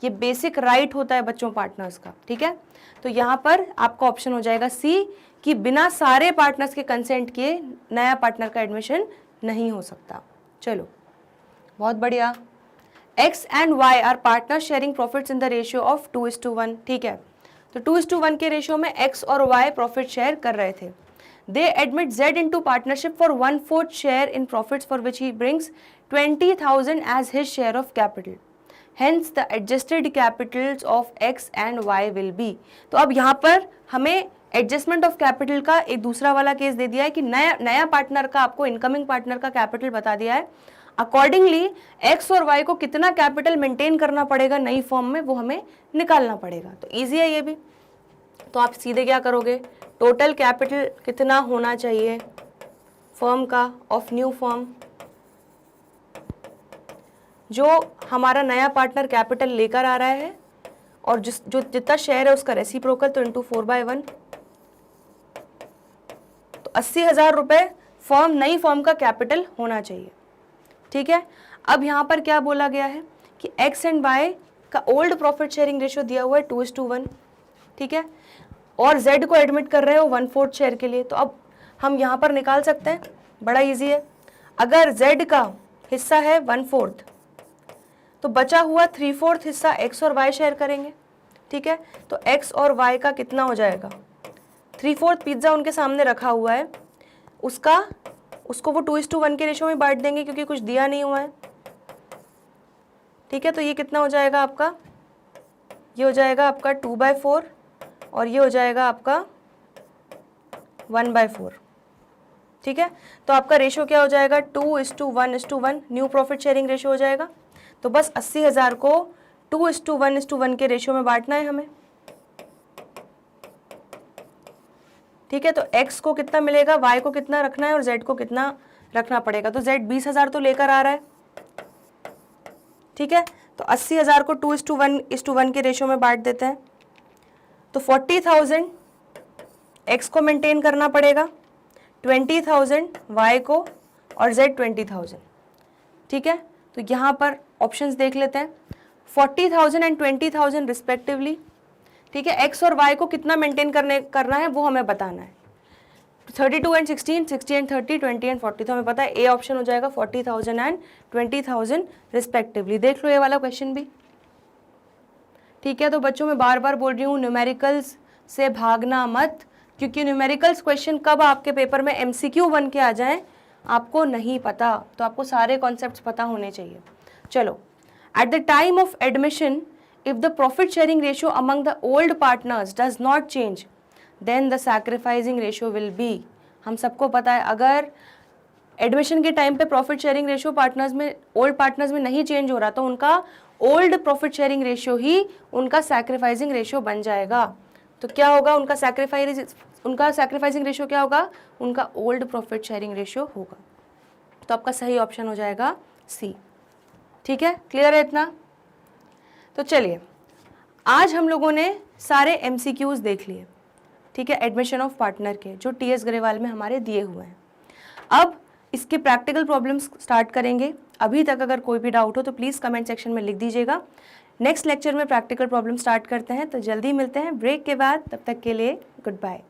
ये बेसिक राइट होता है बच्चों पार्टनर्स का। ठीक है, तो यहाँ पर आपका ऑप्शन हो जाएगा सी कि बिना सारे पार्टनर्स के कंसेंट किए नया पार्टनर का एडमिशन नहीं हो सकता। चलो बहुत बढ़िया। X and Y are partner sharing profits in the ratio of 2:1। ठीक है, तो 2:1 के रेशियो में एक्स और वाई प्रॉफिट शेयर कर रहे थे। They admit Z into partnership for 1/4 share in profits for which he brings 20,000 as his share of capital, hence the adjusted capitals of X and Y will be. तो अब यहाँ पर हमें एडजस्टमेंट ऑफ कैपिटल का एक दूसरा वाला केस दे दिया है कि नया पार्टनर का, आपको इनकमिंग पार्टनर का कैपिटल बता दिया है, अकॉर्डिंगली एक्स और वाई को कितना कैपिटल मेंटेन करना पड़ेगा नई फॉर्म में, वो हमें निकालना पड़ेगा। तो इजी है ये भी, तो आप सीधे क्या करोगे, टोटल कैपिटल कितना होना चाहिए फर्म का ऑफ न्यू फर्म, जो हमारा नया पार्टनर कैपिटल लेकर आ रहा है और जितना शेयर है उसका रेसिप्रोकल, तो इंटू 4/1, तो 80,000 रुपये फर्म, नई फर्म का कैपिटल होना चाहिए। ठीक है, अब यहाँ पर क्या बोला गया है कि एक्स एंड वाई का ओल्ड प्रॉफिट शेयरिंग रेशियो दिया हुआ है 2:1। ठीक है, और जेड को एडमिट कर रहे हो 1/4 शेयर के लिए, तो अब हम यहाँ पर निकाल सकते हैं, बड़ा इजी है। अगर जेड का हिस्सा है 1/4, तो बचा हुआ 3/4 हिस्सा एक्स और वाई शेयर करेंगे। ठीक है, तो एक्स और वाई का कितना हो जाएगा, 3/4 पिज्ज़ा उनके सामने रखा हुआ है, उसको वो 2:1 के रेशो में बांट देंगे क्योंकि कुछ दिया नहीं हुआ है। ठीक है, तो ये कितना हो जाएगा आपका, ये हो जाएगा आपका 2/4 और ये हो जाएगा आपका 1/4। ठीक है, तो आपका रेशो क्या हो जाएगा, 2:1:1, न्यू प्रॉफिट शेयरिंग रेशो हो जाएगा। तो बस 80,000 को 2:1:1 के रेशो में बांटना है हमें। ठीक है, तो x को कितना मिलेगा, y को कितना रखना है और z को कितना रखना पड़ेगा। तो z 20,000 तो लेकर आ रहा है। ठीक है, तो 80,000 को 2:1 के रेशो में बांट देते हैं, तो 40,000 x को मेंटेन करना पड़ेगा, 20,000 y को और z 20,000। ठीक है, तो यहाँ पर ऑप्शंस देख लेते हैं, 40,000 एंड 20,000 रिस्पेक्टिवली। ठीक है, x और y को कितना मेंटेन करना है वो हमें बताना है। 32 एंड 16, 60 एंड 30, 20 एंड 40, तो हमें पता है ए ऑप्शन हो जाएगा 40,000 एंड 20,000 रिस्पेक्टिवली। देख लो ये वाला क्वेश्चन भी। ठीक है, तो बच्चों मैं बार बार बोल रही हूँ, न्यूमेरिकल्स से भागना मत, क्योंकि न्यूमेरिकल्स क्वेश्चन कब आपके पेपर में MCQ बन के आ जाएं आपको नहीं पता, तो आपको सारे कॉन्सेप्ट्स पता होने चाहिए। चलो, at the time of admission if the profit sharing ratio among the old partners does not change, then the sacrificing ratio will be। हम सबको पता है अगर एडमिशन के टाइम पे प्रॉफिट शेयरिंग रेशियो पार्टनर्स में, ओल्ड पार्टनर्स में नहीं चेंज हो रहा, तो उनका ओल्ड प्रॉफिट शेयरिंग रेशियो ही उनका सैक्रिफाइसिंग रेशियो बन जाएगा। तो क्या होगा, उनका सैक्रिफाइसिंग रेशियो क्या होगा, उनका ओल्ड प्रॉफिट शेयरिंग रेशियो होगा। तो आपका सही ऑप्शन हो जाएगा सी। ठीक है, क्लियर है इतना? तो चलिए, आज हम लोगों ने सारे MCQs देख लिए, ठीक है, एडमिशन ऑफ पार्टनर के, जो TS ग्रेवाल में हमारे दिए हुए हैं। अब इसके प्रैक्टिकल प्रॉब्लम्स स्टार्ट करेंगे। अभी तक अगर कोई भी डाउट हो तो प्लीज़ कमेंट सेक्शन में लिख दीजिएगा। नेक्स्ट लेक्चर में प्रैक्टिकल प्रॉब्लम स्टार्ट करते हैं, तो जल्दी मिलते हैं ब्रेक के बाद। तब तक के लिए गुड बाय।